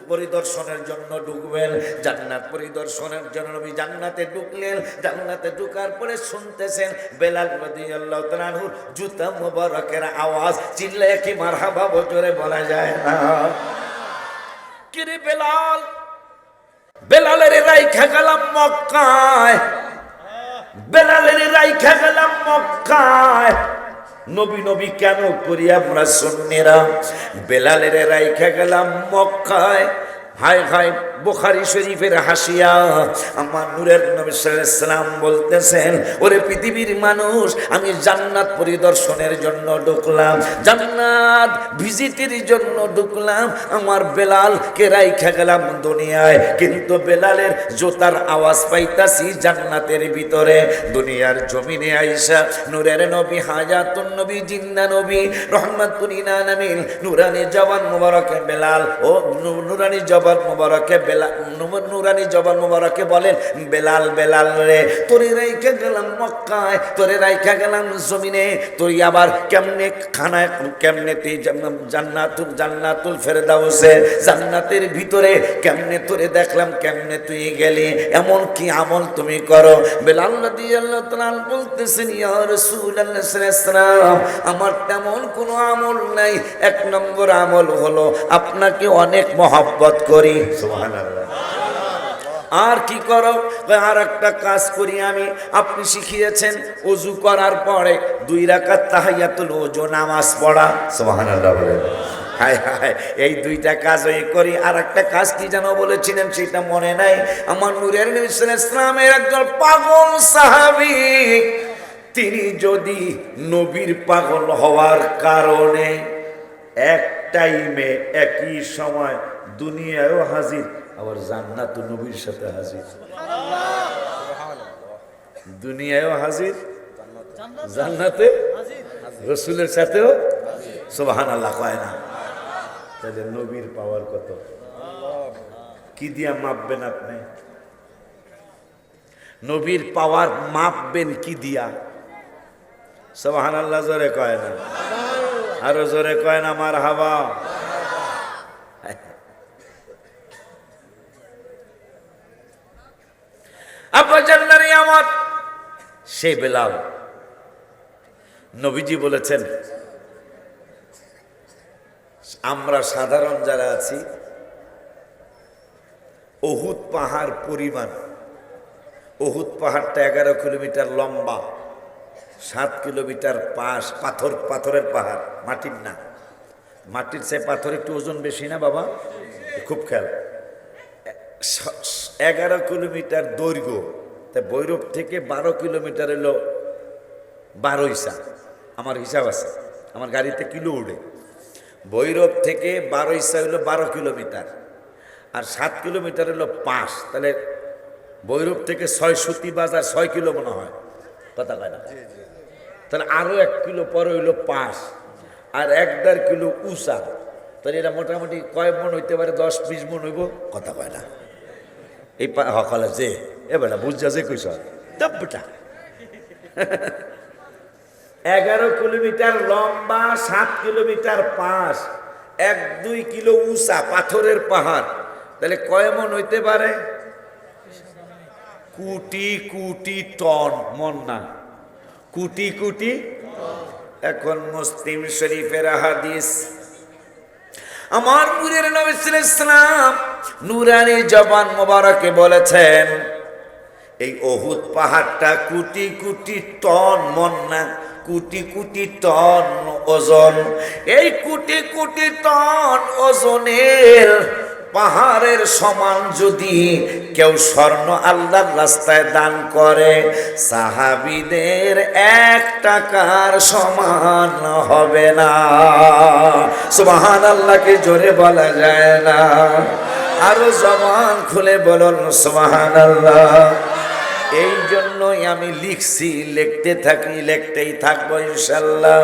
পরিদর্শনের জন্য ঢুকবেন, জান্নাত পরিদর্শনের জন্য নবী জান্নাতে ঢুকলেন। জান্নাতে ঢুকার পরে শুনতেছেন বেলাল রাদিয়াল্লাহু তাআলা আনহুর জুতা মোবারকের আওয়াজ, চিল্লায়ে কি মারহাবা জোরে বলা যায় না? কি রে বেলাল, বেলালের রাইখা গেলাম মক্কায়, বেলালের রাইখা গেলাম মক্কায়, নবী নবী কেন করি আমরা সুন্নিরা? বেলালের রাইখা গেলাম মক্কায়। হায় হায়, বুখারী শরীফের হাসিয়া আমার নূরের নবী সাল্লাল্লাহু আলাইহি ওয়াসাল্লাম বলতেছেন, ওরে পৃথিবীর মানুষ, আমি জান্নাত পরিদর্শনের জন্য ঢুকলাম, জান্নাত ভিজিটের জন্য ঢুকলাম, আমার বেলালকে রাইখা গেলাম দুনিয়ায়, কিন্তু বেলালের জোতার আওয়াজ পাইতাছি জান্নাতের ভিতরে। দুনিয়ার জমিনে আইসা নূরের নবী হায়াতুন নবী জিন্দা নবী রহমাতুল লিল আলামিন নূরানী জবান মুবারকে বেলাল, ও নূরানী জবান মুবারকে বেলাল, নূরানী জবান মুবারকে বলেন, বেলাল বেলাল রে, তোরে রাইখা গেলাম মক্কায়, তোরে রাইখা গেলাম জমিনে, তুই আবার কেমনে খানায়, কেমনে তুই জান্নাতুল ফেরদাউসে জান্নাতের ভিতরে কেমনে তোরে দেখলাম, কেমনে তুই গেলি, এমন কি আমল তুমি করো? বেলাল রাদিয়াল্লাহু তাআলা বলতেছেন, ইয়া রাসূলুল্লাহ সাল্লাল্লাহু আলাইহি ওয়াসাল্লাম, আমার তেমন কোনো আমল নাই, এক নম্বর আমল হলো আপনাকে অনেক মহব্বত করি। সুবহানাল্লাহ। আর কি করো? আর একটা কাজ করি আমি, আপনি শিখিয়েছেন ওযু করার পরে 2 রাকাত তাহিয়াতুল ওযু নামাজ পড়া। সুবহানাল্লাহ বলেন। হায় হায়, এই 2টা কাজ ওই করি। আর একটা কাজ কি যেন বলেছিলেন সেটা মনে নাই। আমার নূরের নবী সাল্লাল্লাহু আলাইহি ওয়াসাল্লামের একজন পাগল সাহাবী, তিনি যদি নবীর পাগল হওয়ার কারণে এক টাইমে একই সময় দুনিয়ায়ও হাজির, আবার জান্নাত নবীর সাথে হাজির, দুনিয়ায়ও হাজির, জান্নাতে রাসূলের সাথেও সুবহানাল্লাহ কয় না? তাহলে নবীর পাওয়ার কত? কি দিয়া মাপবেন আপনি? নবীর পাওয়ার মাপবেন কি দিয়া? সুবহানাল্লাহ জোরে কয় না? আরো জোরে কয় না মারহাবা? আব্বাজানের নিয়ামত সেই বেলাল। নবীজি বলেছেন, আমরা সাধারণ যারা আছি, উহুদ পাহাড় পরিমাণ, উহুদ পাহাড়টা 11 কিলোমিটার লম্বা, 7 কিলোমিটার পাশ, পাথরের পাহাড়, মাটির না। মাটির চেয়ে পাথর একটু ওজন বেশি না বাবা? খুব খেয়াল। 11 কিলোমিটার দৈর্ঘ্য, তাই ভৈরব থেকে 12 কিলোমিটার হলো 12 ইসা, আমার হিসাব আছে, আমার গাড়িতে কিলো উঠে। ভৈরব থেকে 12 ইসা হলো 12 কিলোমিটার, আর 7 কিলোমিটার হলো 5, তাহলে ভৈরব থেকে 6 বাজার 6 কিলো মনে হয়, কথা কয় না? তাহলে আরো 1 কিলো পরে হইলো 5, আর 1.5 কিলো উষা, তাহলে এটা মোটামুটি কয় মন হইতে পারে? 10-20 মন হইব, কথা কয় না? এই হকালে যে এবার বুঝা যে কইস তবটা 11 কিলোমিটার লম্বা, 7 কিলোমিটার পাশ, 1-2 কিলো উঁচা পাথরের পাহাড়, তাহলে কয় মন হইতে পারে? কোটি কোটি টন, মন না, কোটি কোটি। এখন মুসলিম শরীফের হাদিস, আমার নূরের নবী সাল্লাল্লাহু আলাইহি ওয়াসাল্লাম নূরানী জবান মোবারকে বলেছেন, এই উহুদ পাহাড়টা কোটি কোটি টন, মন না, কোটি কোটি টন ওজন। এই কোটি কোটি টন ওজনের পাহাড়ের সমান যদি কেউ স্বর্ণ আল্লাহর রাস্তায় দান করে, সাহাবীদের 1 টাকার সমান হবে না। সুবহানাল্লাহকে জোরে বলা যায় না? আরো জবান খুলে বলুন সুবহানাল্লাহ। এই জন্যই আমি লিখছি, লিখতে থাকি, লিখতেই থাকবো ইনশাল্লাহ।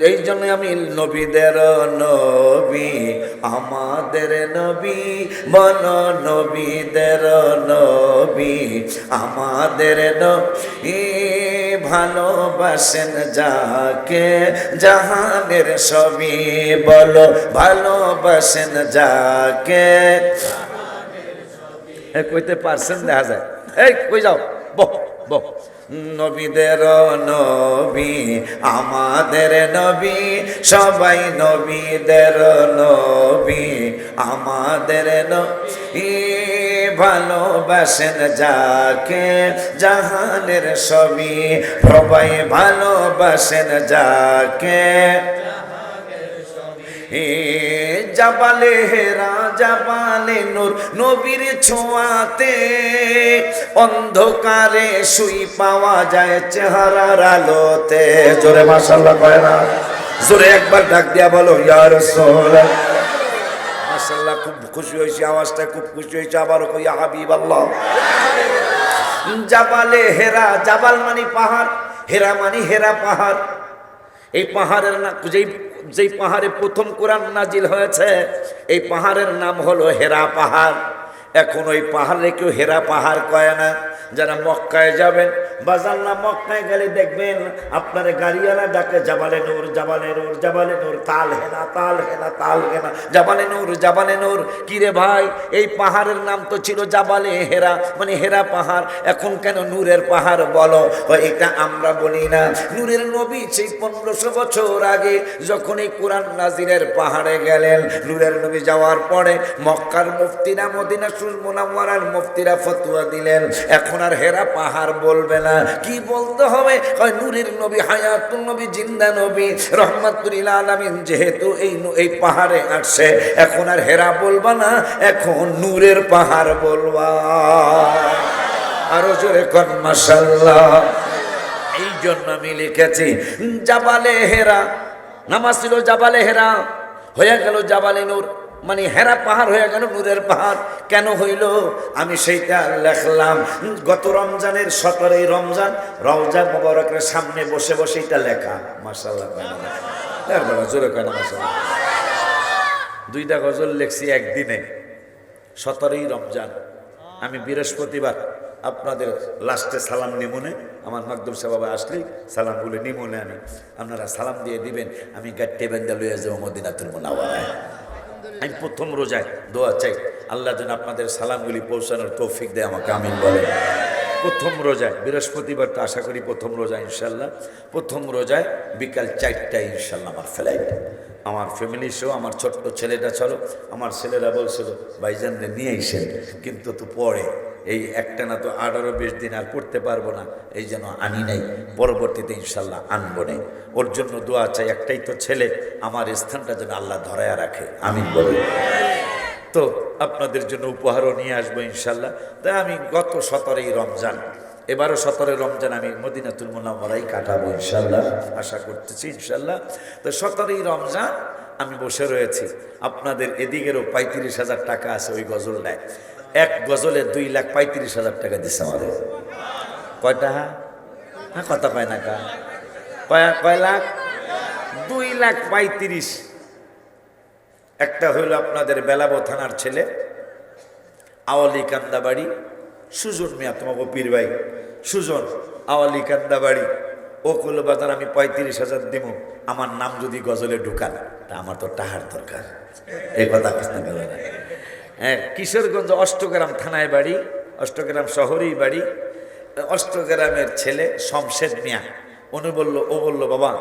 এই জন্যই আমি নবীদের নবী, আমাদের নবী, বল নবীদের নবী, আমাদের নবী, ভালোবাসেন যাকে জাহানের সবই, বলো ভালোবাসেন যাকে। কইতে পারছেন? দেখা যায়। এই কই যাও, বহ বহ। নবীদের নবী, আমাদের নবী, সবাই নবীদের নবী, আমাদের নবী, ভালোবাসেন যাকে জাহানের সবই, সবাই ভালোবাসেন যাকে। জাবালে হেরা, জাবালে নূর, নবীর ছোঁয়াতে অন্ধকারে শুই পাওয়া যায় চেহারার আলোতে। জোরে মাশাআল্লাহ কয় না? জোরে একবার ডাক দিয়া বলো ইয়া রাসূলুল্লাহ। মাশাআল্লাহ, খুব খুশি হয়েছি, আওয়াজটা খুব খুশি হয়েছে। আবারও কই ইয়া হাবিবাল্লাহ। জাবালে হেরা, জাবাল মানে পাহাড়, হেরা মানে হেরা পাহাড়। এই পাহাড়ের নাম, যেই পাহাড়ে প্রথম কোরআন নাজিল হয়েছে, এই পাহাড়ের নাম হলো হেরা পাহাড়। এখন ওই পাহাড়ে কেউ হেরা পাহাড় কয় না। যারা মক্কায় যাবেন, বাজার না মক্কায় গেলে দেখবেন আপনার গাড়িওয়ালা ডাকে জাবালে নূর, জাবালে নূর, জাবালে নূর, তাল হেনা, তাল হেনা, তাল হেনা, জাবালে নূর, জাবালে নূর। কিরে ভাই, এই পাহাড়ের নাম তো ছিল জাবালে হেরা, মানে হেরা পাহাড়, এখন কেন নূরের পাহাড় বলো? এটা আমরা বলি না। নূরের নবী সেই 1500 বছর আগে যখন এই কোরআন নাজিলের পাহাড়ে গেলেন, নূরের নবী যাওয়ার পরে মক্কার মুফতিরা, মদিনা মুনাওয়ারার মুফতিরা ফতোয়া দিলেন, এখন আর হেরা পাহাড় বলবে না। কি বলতে হবে? নূরের নবী, হায়াতুন নবী, জিন্দা নবী, রহমাতুল লিল আলামিন যেহেতু এই পাহাড়ে আসছে, এখন আর হেরা বলবা না, এখন নূরের পাহাড় বলবা। আরো জোরে কোন মাশাআল্লাহ। এই জন্য আমি লিখেছি জাবালে হেরা, নামাজ ছিল জাবালে হেরা, হয়ে গেল জাবালে নূর, মানে হেরা পাহাড় হয়ে গেল নূরের পাহাড়। কেন হইল আমি সেইটা লেখলাম। গত রমজানের 17ই রমজান, রওজা মুবারকের সামনে বসে বসে এটা লেখা। মাশাআল্লাহ, জোরে কেন মাশাআল্লাহ। 2টা গজল লেখছি একদিনে, 17ই রমজান। আমি বৃহস্পতিবার আপনাদের লাস্টে সালাম নিমনে, আমার মাকদুম সাহেব আসলেই সালাম বলে নিমনে আমি, আপনারা সালাম দিয়ে দিবেন, আমি গাট্টে বেন্দা লইয়া যাবো মদিনাতুল মুনাওয়ারায়। আমি প্রথম রোজায় দোয়া চাই, আল্লাহ যেন আপনাদের সালামগুলি পৌঁছানোর তৌফিক দেয় আমাকে, আমিন বলেন। প্রথম রোজায়, বৃহস্পতিবার তো আশা করি প্রথম রোজা ইনশাল্লাহ, প্রথম রোজায় বিকাল 4টায় ইনশাল্লাহ আমার ফ্লাইট। আমার ফ্যামিলি সহ আমার ছোট্ট ছেলেটা, চলো, আমার ছেলেরা বলছিল ভাইজানরে নিয়ে এসেন, কিন্তু তো পরে এই একটা না তো 18-20 দিন আর পড়তে পারবো না, এই জন্য আনি নাই, পরবর্তীতে ইনশাল্লাহ আনবো নেই। ওর জন্য দোয়া চাই, একটাই তো ছেলে, আমার স্থানটা যেন আল্লাহ ধরায়া রাখে, আমিন বলুন। তো আপনাদের জন্য উপহারও নিয়ে আসবো ইনশাল্লাহ। তাই আমি গত 17ই রমজান, এবারও 17 রমজান আমি মদিনাতুল মুনাওয়ারায় কাটাবো ইনশাল্লাহ, আশা করতেছি ইনশাল্লাহ। তো 17ই রমজান আমি বসে রয়েছি, আপনাদের এদিকেরও 35,000 টাকা আছে ওই গজলটায়। এক গজলে 2,35,000 টাকা দিচ্ছে আমাদের। কয়টা? হ্যাঁ, কথা কয় না কা, কয় লাখ? 2,35,000। একটা হইল আপনাদের বেলাবো থানার ছেলে, আওয়ালি কান্দাবাড়ি, সুজন মিয়া, তোমাকে পীর ভাই সুজন, আওয়ালি কান্দাবাড়ি। ও করলো বাজার আমি 35,000 দিব, আমার নাম যদি গজলে ঢুকান, তা আমার তো টাহার দরকার। এই কথা বুঝতে গেল না। হ্যাঁ, কিশোরগঞ্জ অষ্টগ্রাম থানায় বাড়ি, অষ্টগ্রাম শহরেই বাড়ি। অষ্টগ্রামের ছেলে শমশেদ মিয়া, ও বললো বাবা,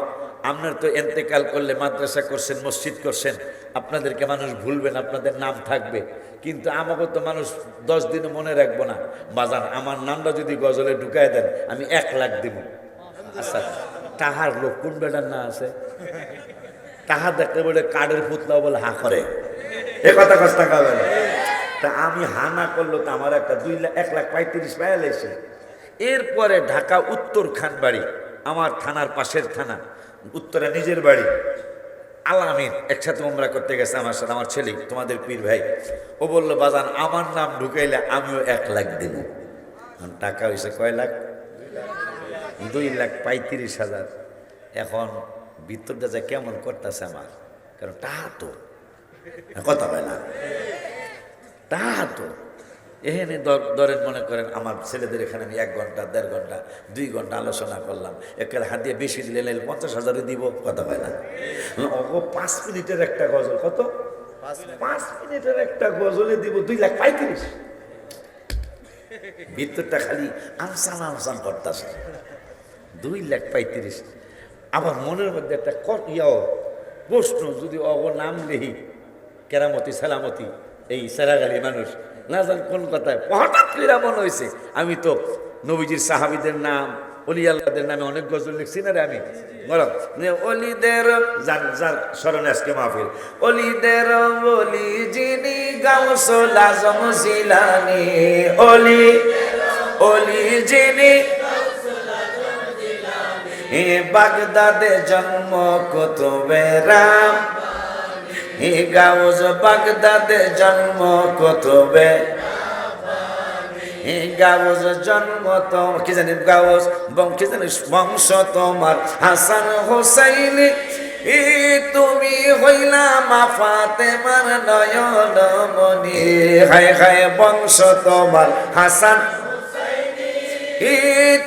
আপনার তো এন্তেকাল করলে মাদ্রাসা করছেন, মসজিদ করছেন, আপনাদেরকে মানুষ ভুলবেন, আপনাদের নাম থাকবে, কিন্তু আমাকে তো মানুষ 10 দিনও মনে রাখবো না। বাজান, আমার নামটা যদি গজলে ঢুকায় দেন, আমি 1 লাখ দিব। আচ্ছা, তাহার লোক কোন বেটার না আছে, তাহা দেখতে বলে কার্ডের পুতলাও বলে হা করে, এ কথা কষ্ট খাবে না। তা আমি হা না করলো তো আমার একটা 1,35,000 পায়া লেছে। এরপরে ঢাকা উত্তর খান বাড়ি, আমার থানার পাশের থানা, উত্তরে নিজের বাড়ি। আলামিন একসাথে উমরা করতে গেছে আমার সাথে, আমার ছেলে, তোমাদের পীর ভাই। ও বললো বাজান, আমার নাম ঢুকাইলে আমিও 1 লাখ দেব। টাকা হয়েছে কয় লাখ? 2,35,000। এখন ভিতরটা যা কেমন করতেছে আমার, কারণ টাকা তো কথা হয় না, টাকা তো এখানে ধরেন মনে করেন আমার ছেলেদের এখানে আমি 1 ঘন্টা 1.5 ঘন্টা 2 ঘন্টা আলোচনা করলাম, একের হাত দিয়ে বেশি দিলে 50,000 দিব, কথা হয় না। ও 5 মিনিটের একটা গজল, কত? 5 মিনিটের একটা গজলে দিব 2,35,000। ভিতরটা খালি আমসান আমসান করতেছে, 2,35,000। আবার মনের মধ্যে একটা প্রশ্ন, যদি অগ নাম লেহি কেরামতি সালামতি, এই সেরাগালি মানুষ না জান কোন কথায় হঠাৎ করে মনে হয়েছে, আমি তো নবীজির সাহাবীদের নাম অলি আল্লাহদের নামে অনেক গজল লিখছি না রে আমি, বলো অলিদের যার স্মরণে আজকে মাহফিল, অলিদের বলি যিনি গাউসুল আজম জিলানী, অলি অলি যিনি বাগদাদে জন্ম কুতুবে রাম, গাউস বাগদাদে জন্ম কুতুবে, গাউস জন্ম তো কি জানি গাউস কি জানি বংশ তোমার হাসান হোসাইনি, তুমি হইলা মা ফাতেমার নয়ন মনি, হায় হায় বংশ তোমার হাসান,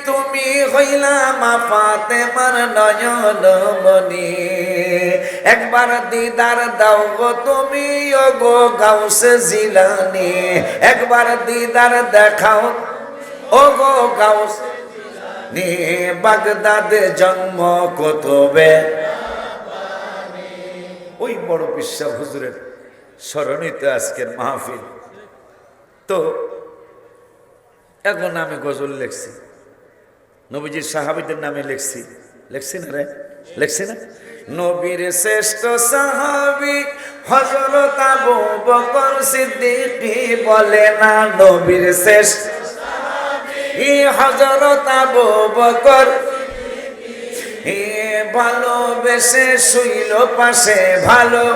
তুমি হইলা মা ফাতেমার নয়ন মনি, একবার দিদার দাও গো তুমি ও গো গাউসে জিলানী, একবার দিদার দেখাও ও গো গাউস, বাগদাদে জন্ম কুতুবে। ওই বড় বিশ্বাস হুজুরের স্মরণিত আজকের মাহফিল। তো এখন আমি গজল লিখছি, নবীজির সাহাবীদের নামে লিখছি না রে, লিখছি না? নবীর শ্রেষ্ঠ সাহাবী হযরত আবু বকর সিদ্দিকী, বলে না নবীর শ্রেষ্ঠ সাহাবী হযরত আবু বকর, ভালোবেসে শুইল পাশে, ভালো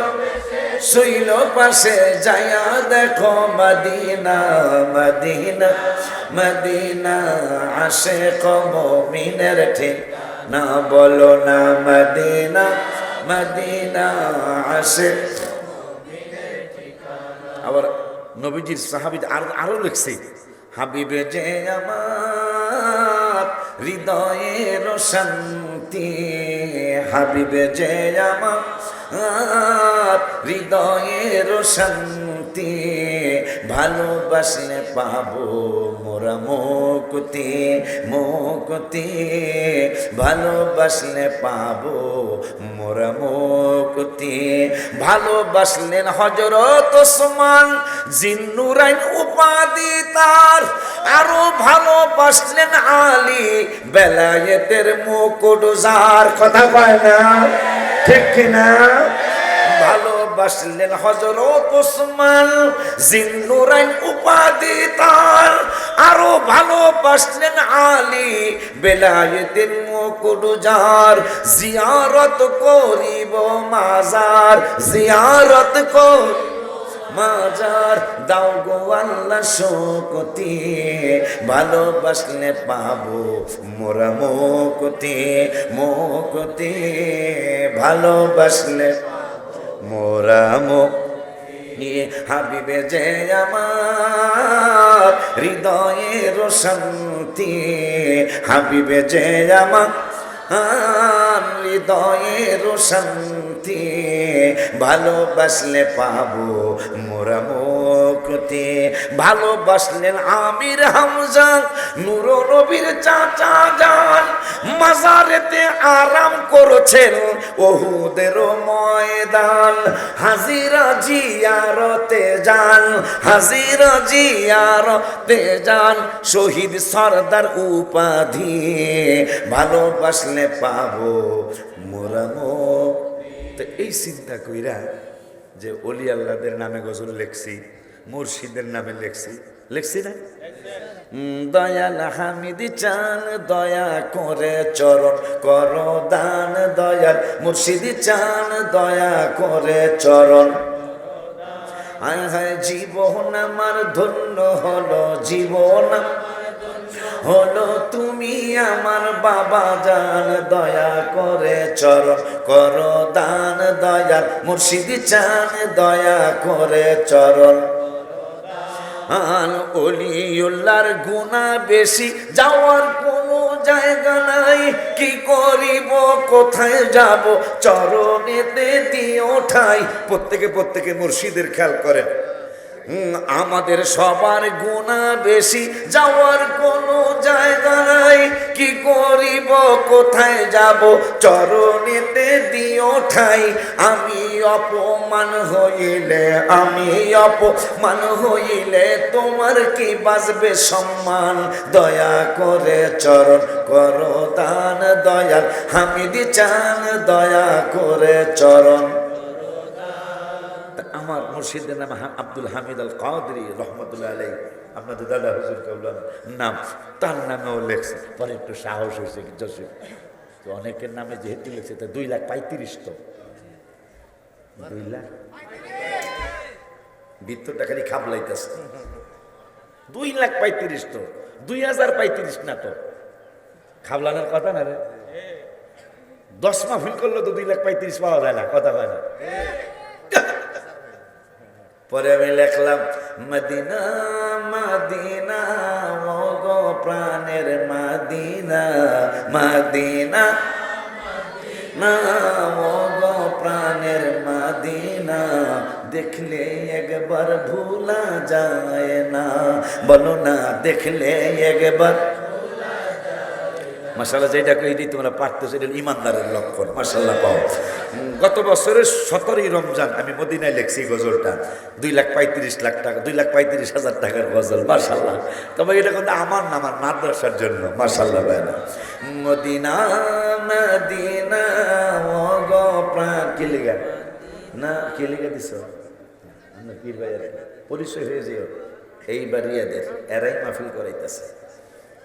শুইল পাশে, যায়া দেখো মদিনা মদিনা মদিনা, আশিক মুমিনের ঠিক না, বলো না মদিনা মদিনা আশিক। আবার নবীজির সাহাবী আরো লিখছে, হাবিবে যে আমার হৃদয়ের শান্তি, হাবিবে যে আমার হৃদয়ের শান্তি, ভালোবাসলে পাবো মোরা মুক্তি মুক্তি, ভালোবাসলে পাবো মোরা মুক্তি। ভালোবাসলেন হযরত ওসমান জিন্নুরাইন উপাধি তার, আরো ভালোবাসলেন আলী বেলায়েতের মুকুট যার, কথা কয় না ঠিক কিনা? ভালোবাসলেন হযরত ওসমান জিন্নুরাইন উপাধি তার, আরো ভালোবাসলেন আলী বেলায়েতের মুকুট যার, জিয়ারত করিব মাজার, জিয়ারত করিব মাজার, দাও গো আল্লাহ শক্তি, ভালোবাসলে পাবো মোরা মুক্তি মুক্তি, ভালোবাসলে মোরা মুক্তি। হাবিবে যে আমার হৃদয়ের শান্তি, হাবিবে যে আমার হৃদয়ের শান্তি, ভালোবাসলে পাবো মোরা মুক্তি। ভালোবাসলেন আমির হামজা নূর নবীর চাচা যান, মাজারেতে আরাম করছেন ওহুদের ময়দান, হাজিরা জিয়ারতে যান, হাজিরা জিয়ারতে যান, শহীদ সরদার উপাধি, ভালোবাসলে পাবো মোরা মুক্তি। এই চিন্তা কইরা যে অলি আল্লাহদের নামে গজল লিখছি, মুর্শিদের নামে লিখছি না? দয়াল হামিদ চান দয়া করে চরণ কর দান, দয়াল মুর্শিদ চান দয়া করে চরণ, হায় হায় জীবন আমার ধন্য হলো, জীবন হলো তুমি আমার বাবা জান, দয়া করে চরণ করো দান, দয়াল মুর্শিদ চান দয়া করে চরণ। ওলিউল্লাহর গুনাহ বেশি, যাওয়ার কোনো জায়গা নাই, কি করিব কোথায় যাব, চরণেতে দিও ঠাই। প্রত্যেকে মুর্শিদের খেয়াল করেন। আমাদের সবার গুনাহ বেশি, যাওয়ার কোনো জায়গা নাই, কি করিব কোথায় যাব, চরণেতে দিও ঠাই। আমি অপমান হইলে তোমার কি বাঁচবে সম্মান, দয়া করে চরণ করো দান, দয়াল হামিদ চান দয়া করে চরণ। আমার মুর্শিদের নাম আব্দুল হামিদ আল কাদরি রহমতুল্লাহ আলাইহি, আপনাদের দাদা হুজুর কেবলার নাম, তার নামেও লেখছে। পরে একটু সাহস হয়েছে যশোর, তো অনেকের নামে যেহেতু লেখছে, তা 2,35,000 তো 2 লাখ বৃত্তটা খালি খাবলাইতেছে। 2,35,000 তো 2,035 না, তো খাবলানোর কথা না রে। 10 মাহফিল করলো তো 2,35,000 পাওয়া যায় না, কথা হয় না। পরে আমি লিখলাম মদিনা মদিনা ও গো প্রাণের মদিনা, মদিনা না ও গো প্রাণের মদিনা, দেখলে একবার ভুলা যায় না, বলো না দেখলে একবার। মাশাআল্লাহ, যেটা কইনি তোমরা পারতেছো, এটা ইমানদারের লক্ষণ। মাশাআল্লাহ পাও। গত বছরের 17ই রমজান আমি মদিনায় লেখছি গজলটা, 2,35,000 টাকা, 2,35,000 টাকার গজল। মাশাআল্লাহ। তবে এটা কিন্তু আমার না, আমার মাদ্রাসার জন্য। মাশাআল্লাহ ভাইনা। মদিনা মদিনা ও গো প্রাণ, কি লেখা না, কি লেখা দিছো না, পীর ভাইয়ের পরিচয় হয়ে যেও। এইবার ইয়াদের এরাই মাহফিল করাইতেছে,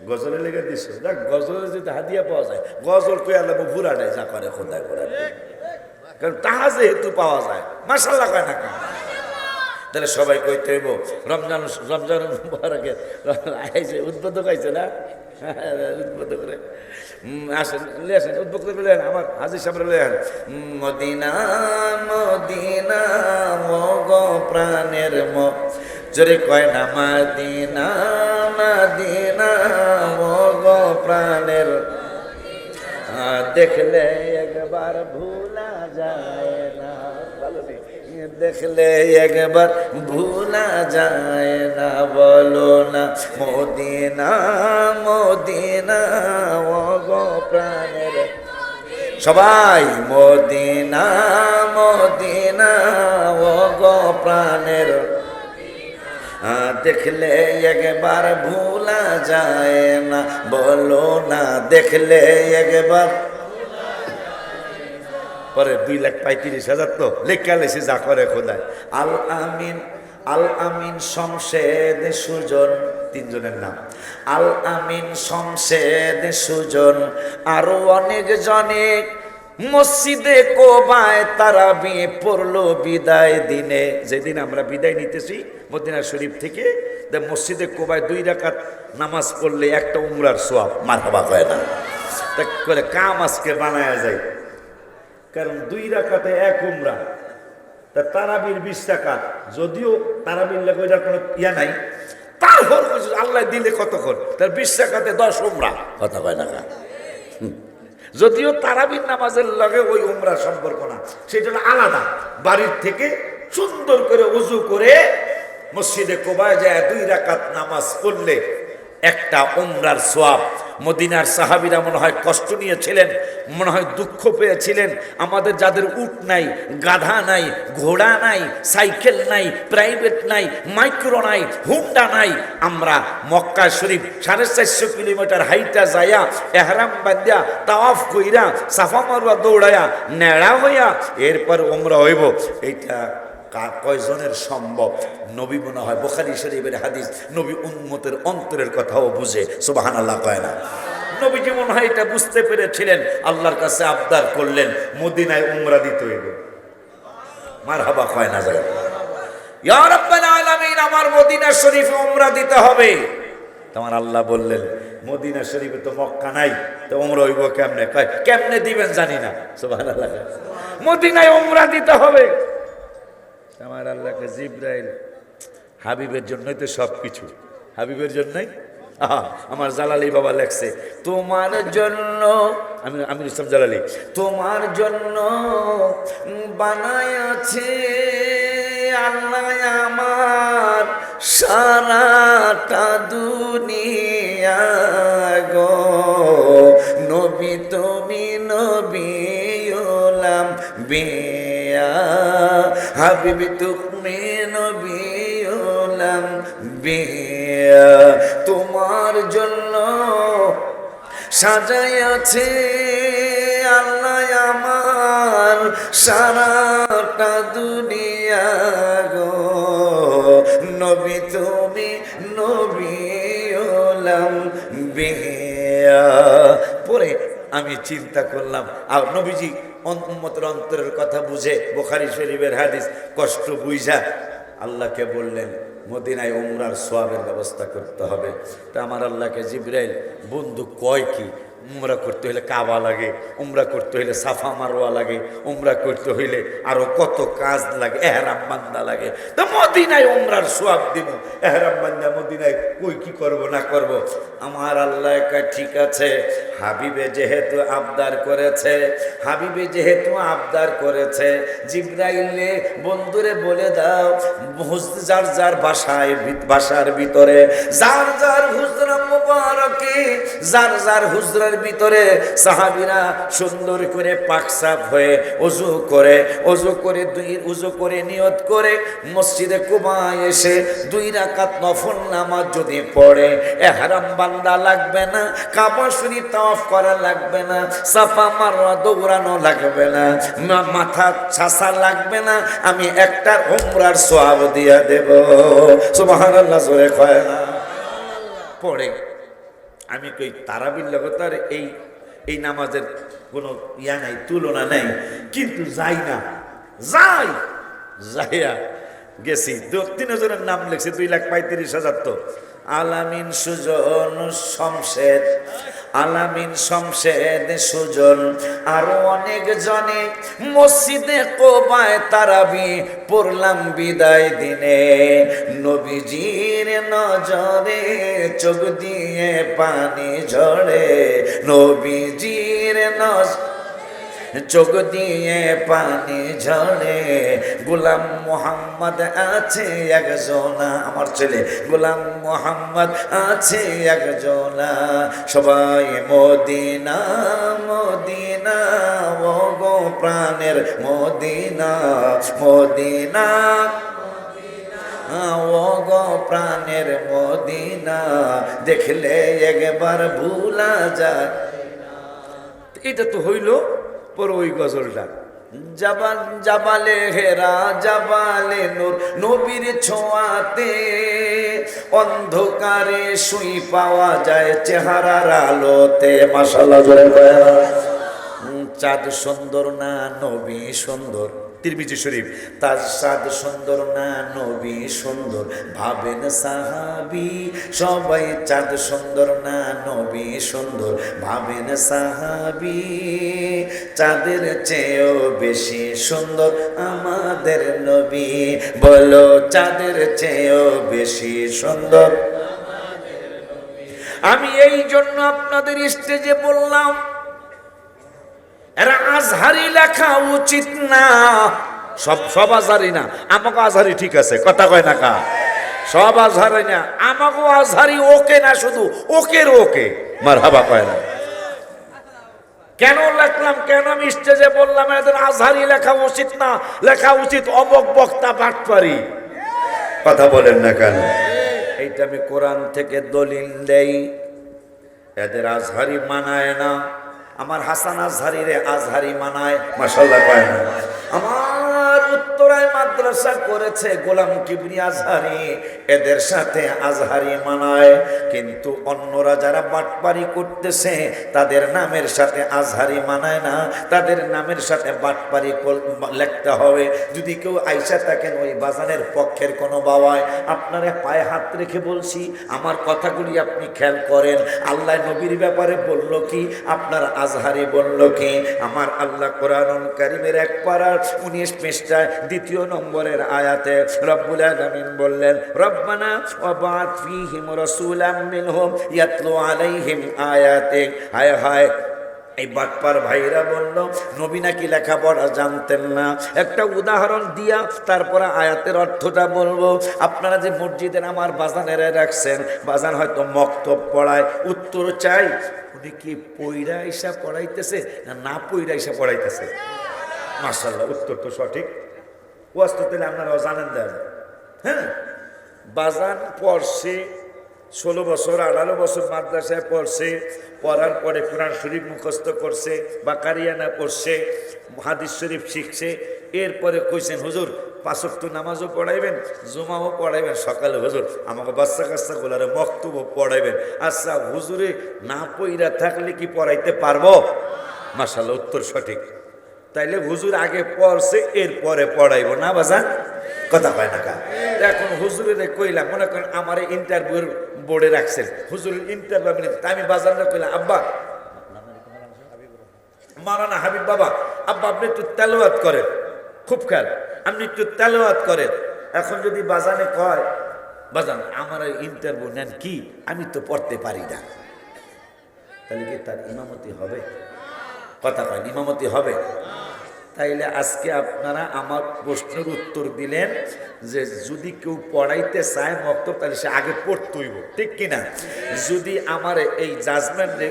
গজলে লেগে দিস। দেখ গজলে যদি হাদিয়া পাওয়া যায়, গজল কই আল্লাহ ভুরা নেয় যা করে খোদা করে, কারণ তাহা যেহেতু পাওয়া যায়। মাশাআল্লাহ কয় না কেন? তাহলে সবাই কইতে হইব রমজান মুবারকে আইছে, উদ্বোধক আইছে না, উদ্বোধক করে আসেন, আসেন উদ্বোধক করে লেন, আমার হাজির সাহেব লেন। মদিনা মদিনা ও গো প্রাণের জোরে কয় না, মদিনা মদিনা ও গো প্রাণের, দেখলে একবার ভুলা যায় না, দেখলে একবার ভুলা যায় না, বলো না মদিনা মদিনা ও গো প্রাণের। সবাই মদিনা মদিনা ও গো প্রাণের, দেখলে একবার ভুলা যায় না, বলো না দেখলে একবার। পরে 2,35,000 তো লেখা লেছি যা করে খোদায়। আল আমিন, আল আমিন শমশেদ সুজন, 3 জনের নাম। আল আমিন শমশেদ সুজন, আরো অনেক জনে মসজিদে কোবায় তারাবি পড়লো বিদায় দিনে। যেদিন আমরা বিদায় নিতেছি মদিনা শরীফ থেকে, মসজিদে কোবায় 2 রাকাত নামাজ পড়লে একটা উমরার সোয়াব। মারহাবা হয় না, তা করে কাম আজকে বানায়া যায়, কারণ 2 রাকাতে 1 উমরা। তা তারাবির 20 রাকাত, যদিও তারাবির লেগে ওইটার কোনো ইয়া নাই, তারপর আল্লাহ দিলে কতক্ষণ, তার 20 রাকাতে 10 উমরা। কথা হয় না, যদিও তারাবির নামাজের লগে ওই উমরার সম্পর্ক না, সেটা আলাদা। বাড়ির থেকে সুন্দর করে ওযু করে মসজিদে কোবায় যায় 2 রাকাত নামাজ পড়লে একটা উমরার সওয়াব। মদিনার সাহাবীরা মনে হয় কষ্ট নিয়েছিলেন, মনে হয় দুঃখ পেয়েছিলেন। আমাদের যাদের উট নাই, গাধা নাই, ঘোড়া নাই, সাইকেল নাই, প্রাইভেট নাই, মাইক্রো নাই, হুন্ডা নাই, আমরা মক্কা শরীফ 450 কিলোমিটার হাইটা যাইয়া এহরাম বান্ধিয়া তাওয়াফ কইরা সাফা মারওয়া দৌড়াইয়া নেড়া হইয়া এরপর উমরা হইব। এইটা কয়জনের সম্ভব? নবী মনে হয় বুখারী শরীফের হাদিস, নবী উম্মতের অন্তরের কথাও বুঝে। সুবহানাল্লাহ কয় না? নবীজি মনে হয় এটা বুঝতে পেরেছিলেন, আল্লাহর কাছে আবদার করলেন মদিনায় উমরা দিতে হইব। মারহাবা কয় না যায়? ইয়া রাব্বাল আলামিন, আমার মদিনা শরীফে উমরা দিতে হবে। তোমার আল্লাহ বললেন মদিনা শরীফে তো মক্কা নাই, তো উমরা হইব কেমনে? কয় কেমনে দিবেন জানি না। সুবহানাল্লাহ। মদিনায় উমরা দিতে হবে। আমার আল্লাহকে জিবরাইল, হাবিবের জন্যই তো সব কিছু, হাবিবের জন্যই। আমার জালালি বাবা লেখছে তোমার জন্য, আমি ইসলাম জালালি, তোমার জন্য বানায় আছে আল্লাহ আমার সারাটা দুনিয়া গো, নবী তুমি নবী ওলাম বিয়া, হাবিবি তুমি নবী ওলাম বিয়া, তোমার জন্য সাজাই আছে আল্লাহ আমার সারাটা দুনিয়া গো, নবী তুমি নবী ওলাম বিয়া। পরে আমি চিন্তা করলাম, আর নবীজি উম্মতের অন্তরের কথা বুঝে বুখারী শরীফের হাদিস কষ্ট বুঝা আল্লাহকে বললেন মদিনায় উমরার সওয়াবের ব্যবস্থা করতে হবে। তা আমার আল্লাহকে জিবরাইল বন্ধু কয় কি, উমরা করতে হইলে কাবা লাগে, উমরা করতে হইলে সাফা মারওয়া লাগে, উমরা করতে হইলে আরো কত কাজ লাগে, এহরাম বান্দা লাগে। তো মদিনায় উমরার সওয়াব দিব, এহরাম বান্দা মদিনায় কই কি করব না করব। আমার আল্লাহ কয় ঠিক আছে, হাবিবে যেহেতু আবদার করেছে, হাবিবে যেহেতু আবদার করেছে, জিবরাইলে বন্ধুরে বলে দাও যার যার বাসার ভিতরে, যার যার হুজরা মুবারকে, যার যার হুজরার ভিতরে সাহাবীরা সুন্দর করে পাক সাফ হয়ে ওযু করে নিয়ত করে মসজিদে কুবায় এসে 2 রাকাত নফল নামাজ যদি পড়ে, ইহরাম বান্দা লাগবে না, কাবা শরীফ তাওয়াফ করা লাগবে না, সাফা মারওয়া দৌড়ানো লাগবে না, মাথা ছাসা লাগবে না, আমি একটা উমরার সওয়াব দিয়া দেব। সুবহানাল্লাহ জোরে কয় না। পড়ে আমি কই তারাবির লগতার এই নামাজের কোনো ইয়া নাই, তুলনা নাই, কিন্তু যাই না, যাইয়া গেছি 3 জনের নাম লিখছে 2,35,000। তো আলামিন সুজন শমশেদ, আলামিন শমশেদ সুজন আরো অনেক জনে মসজিদে কোবায় তারাবি পড়লাম বিদায় দিনে, নবীজির নজরে চোখ দিয়ে পানি ঝরে, নবীজির চোখ দিয়ে পানি ঝরে, গোলাম মোহাম্মদ আছে একজনা, আমার ছেলে গোলাম মোহাম্মদ আছে একজনা, সবাই মদিনা মদিনা ও গো প্রাণের মদিনা, মদিনা ও গো প্রাণের মদিনা, দেখলে একবার ভুলা যায়। এটা তো হইল পর ওই গজলটা, জাবালে হেরা জাবালে নূর, নবীর ছোঁয়াতে অন্ধকারে শুই পাওয়া যায় চেহারার আলোতে। মাশাআল্লাহ জোরে কয় না। চাঁদ সুন্দর না নবী সুন্দর, তিরমিজি শরীফ, তার চাঁদ সুন্দর না নবী সুন্দর, ভাবেন সাহাবী সবাই, চাঁদ সুন্দর না নবী সুন্দর, ভাবেন সাহাবী চাঁদের চেয়েও বেশি সুন্দর আমাদের নবী, বলো চাঁদের চেয়েও বেশি সুন্দর। আমি এই জন্য আপনাদের স্টেজে বললাম এরা আজহারি লেখা উচিত না, সব আজহারি না, আমাকে আজহারি ঠিক আছে, কথা কয় না কা, সব আজহারি না, আমাকে আজহারি ওকে না, শুধু ওকের ওকে, মারহাবা কয় না। কেন লেখলাম, কেন আমি স্টেজে বললাম এদের আজহারি লেখা উচিত না, লেখা উচিত অবক বক্তা বাটপারি, কথা বলেন না কেন? এইটা আমি কোরআন থেকে দলিল দেই, এদের আজহারি মানায় না। আমার হাসান আজহারি রে আজহারি মানায়, মাশাআল্লাহ কয় না। আমার উত্তরায় মাদ্রাসা করেছে গোলাম কিবরি আজহারি, এদের সাথে আজহারি মানায়, কিন্তু অন্যরা যারা বাটপারি করতেছে তাদের নামের সাথে আজহারি মানায় না, তাদের নামের সাথে বাটপারি লিখতে হবে। যদি কেউ আইসা থাকেন ওই বাজানের পক্ষের কোনো বাবায়, আপনারা পায়ে হাত রেখে বলছি, আমার কথাগুলি আপনি খেয়াল করেন। আল্লাহ নবীর ব্যাপারে বলল কি, আপনার আজহারি বলল কি? আমার আল্লাহ কোরআনুল কারীমের 1 পারার 19 পৃষ্ঠায় 2 নম্বরের আয়াতে রব্বুল আলামিন বললেন, রব্বানা ওয়াবা'আথ ফীহিম রাসূলাম মিনহুম ইয়াতলু আলাইহিম আয়াতিক। হায় হায়, এই বাটপার ভাইরা বলল নবী নাকি লেখাপড়া জানতেন না। একটা উদাহরণ দিয়া তারপরে আয়াতের অর্থটা বলবো। আপনারা যে মসজিদের আমার বাজানেরা রাখছেন, বাজান হয়তো মক্তব পড়ায়, উত্তর চাই উনি কি পইরা এসা পড়াইতেছে না না পইরা এসা পড়াইতেছে? মাশাআল্লাহ, উত্তর তো সঠিক। ওয়াজ তো তাহলে আপনারাও জানেন দেন। হ্যাঁ, বাজান পড়ছে 16 বছর 18 বছর মাদ্রাসায় পড়ছে, পড়ার পরে কোরআন শরীফ মুখস্থ করছে, বাকারিয়ানা পড়ছে, হাদিস শরীফ শিখছে। এরপরে কইছেন হুজুর 5 ওয়াক্ত নামাজও পড়াইবেন, জুমাও পড়াইবেন, সকালে হুজুর আমাকে বাচ্চা কাচ্চাগুলারে মক্তবও পড়াইবেন। আচ্ছা হুজুরে না পইরা থাকলে কি পড়াইতে পারবো? মাশাআল্লাহ, উত্তর সঠিক। তাইলে হুজুর আগে পড়ছে, এরপরে পড়াইবো না বাজান? কথা কয় না কা? এখন হুজুরের কইলাম, মনে করেন আমার ইন্টারভিউর বোর্ডে রাখছেন, হুজুরের ইন্টারভিউ আমি বাজারে কইলাম, আব্বা মাওলানা হাবিব বাবা, আব্বা আপনি একটু তেলাওয়াত করেন, খুব খেয়াল, আপনি একটু তেলাওয়াত করেন। এখন যদি বাজানে কয়, বাজান আমার ইন্টারভিউ নেন কি, আমি তো পড়তে পারি না, তাহলে কি তার ইমামতি হবে? কথা কয়, ইমামতি হবে? তাইলে আজকে আপনারা আমার প্রশ্নের উত্তর দিলেন যে যদি কেউ পড়াইতে চায় মক্তব, তাহলে সে আগে পড়তে হইব, ঠিক কিনা? যদি আমার এই জাজমেন্টে,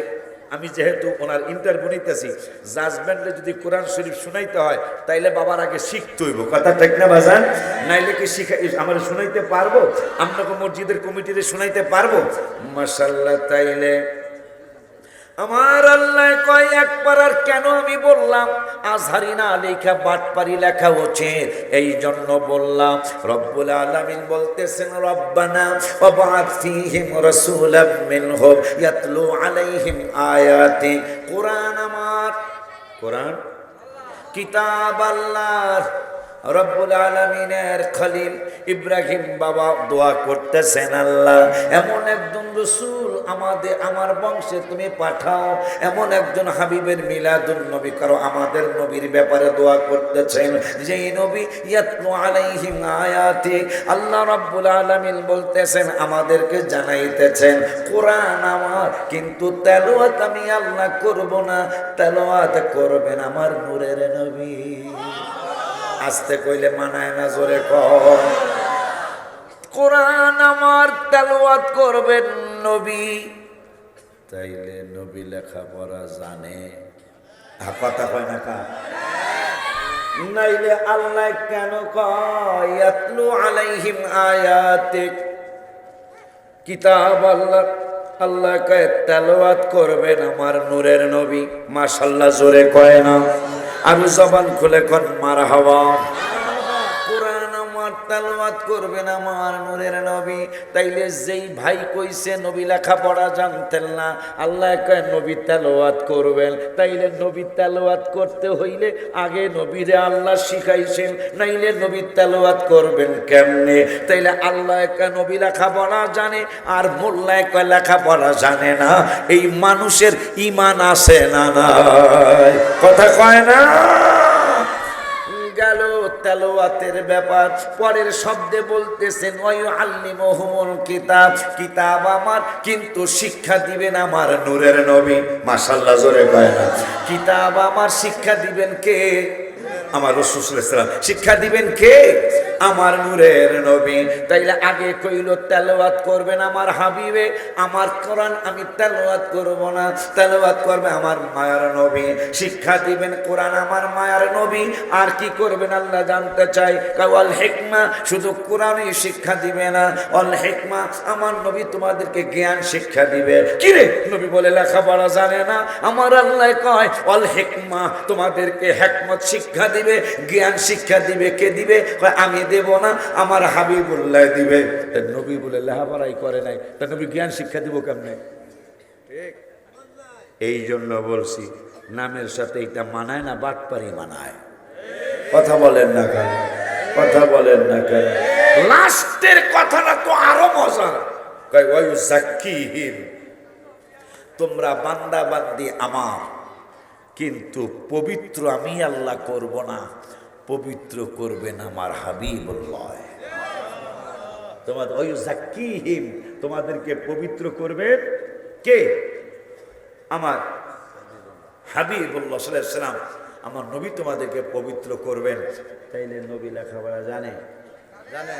আমি যেহেতু ওনার ইন্টারভিউ নিতেছি, জাজমেন্টে যদি কোরআন শরীফ শুনাইতে হয় তাইলে বাবার আগে শিখতে হইব, কথা ঠিক না বাজান? নাইলে কি আমার শুনাইতে পারবো? আপনাকে মসজিদের কমিটিতে শুনাইতে পারবো? মাশাআল্লাহ। তাইলে আমার আল্লাহ কয় 1 পারার কেন আমি বললাম আজহারি না লেখা বাটপারি লেখা উচিত, এই জন্য বললাম। রব্বুল আলামিন বলতেছেন, রব্বানা ওয়াবআথ ফীহিম রাসূলাম মিনহুম ইয়াতলু আলাইহিম আয়াতি। কোরআন আমার, কোরআন কিতাব আল্লাহর। রব্বুল আলামিনের খলিল ইব্রাহিম বাবা দোয়া করতেছেন, আল্লাহ এমন একজন রাসূল আমার বংশে তুমি পাঠাও, এমন একজন হাবিবের মিলাদুন নবী করো। আমাদের নবীর ব্যাপারে দোয়া করতেছেন, যেই নবী ইয়াতলু আলাইহিম আয়াতি। আল্লাহ রব্বুল আলামিন বলতেছেন, আমাদেরকে জানাইতেছেন কোরআন আমার, কিন্তু তেলাওয়াত আমি আল্লাহ করব না, তেলাওয়াত করবেন আমার নূরের নবী। আস্তে কইলে মানায় না, জোরে কর। কোরআন আমার, তেলাওয়াত করবেন নবী। তাইলে নবী লেখাপড়া জানে, কথা কয় না কা? নাইলে আল্লাহ কেন কয় ইয়াতলু আলাইহিম আয়াতিক, কিতাব আল্লাহ, আল্লাহ কয় তেলাওয়াত করবেন আমার নূরের নবী। মাশাআল্লাহ, জোরে কয় না? আর জবান খুলে কোন মারহাবা। কোরআন আমার, তেলাওয়াত করবেন আমার নূরের নবী। তাইলে যেই ভাই কইছে নবী লেখাপড়া জানতেন না, আল্লাহ কয় নবী তেলাওয়াত করবেন। তাইলে নবী তেলাওয়াত করতে হইলে আগে নবীরে আল্লাহ শিখাইছেন, নাইলে নবী তেলাওয়াত করবেন কেমনে? তাইলে আল্লাহ কয় নবী লেখাপড়া জানে, আর মোল্লা কয় লেখাপড়া জানে না। এই মানুষের ঈমান আছে না নাই? কথা কয় না? গেল তেলাওয়াতের ব্যাপার। পরের শব্দে বলতেছেন ওয়ায়ুআল্লিমুহুমুল কিতাব, কিতাব আমার, কিন্তু শিক্ষা দিবেন আমার নূরের নবী। মাশাআল্লাহ, জোরে কয় না? কিতাব আমার, শিক্ষা দিবেন কে? আমার রাসূল সাল্লাল্লাহু আলাইহি ওয়াসাল্লাম। শিক্ষা দিবেন কে? আমার নূরের নবী। তাইলে আগে কইল তেলাওয়াত করবেন আমার হাবিবে, আমার কোরআন আমি তেলাওয়াত করব না, তেলাওয়াত করবে আমার মায়ার নবী। শিক্ষা দিবেন কোরআন আমার মায়ার নবী। আর কি করবেন আল্লাহ জানতে চাই। ওয়াল হিকমা, শুধু কোরআনই শিক্ষা দিবে না, ওয়াল হিকমা, আমার নবী তোমাদেরকে জ্ঞান শিক্ষা দিবে। কি রে, নবী বলে লেখাপড়া জানে না? আমার আল্লাহ কয় ওয়াল হিকমা, তোমাদেরকে হিকমত শিক্ষা দিবে। দিবে, জ্ঞান শিক্ষা দিবে। কে দিবে? আমি দেব না, আমার হাবিবুল্লাহ দিবে। নবী বলে লেখাপড়াই করে নাই, তা নবী জ্ঞান শিক্ষা দিব কেমনে? এই জন্য বলছি নামের সাথে এটা মানায় না, বাটপারি মানায়। কথা বলেন না কেন? কথা বলেন না কেন? লাস্টের কথাটা তো আরো মজার। তোমরা বান্দা বান্দি আমার, কিন্তু পবিত্র আমি আল্লাহ করব না, পবিত্র করবেন আমার হাবিবুল্লাহ। তোমাদের ওই জাকিহিম, তোমাদেরকে পবিত্র করবেন কে? আমার হাবিবুল্লাহ সাল্লাল্লাহু আলাইহি ওয়াসাল্লাম, আমার নবী তোমাদেরকে পবিত্র করবেন। তাইলে নবী লেখাপড়া জানে? জানে।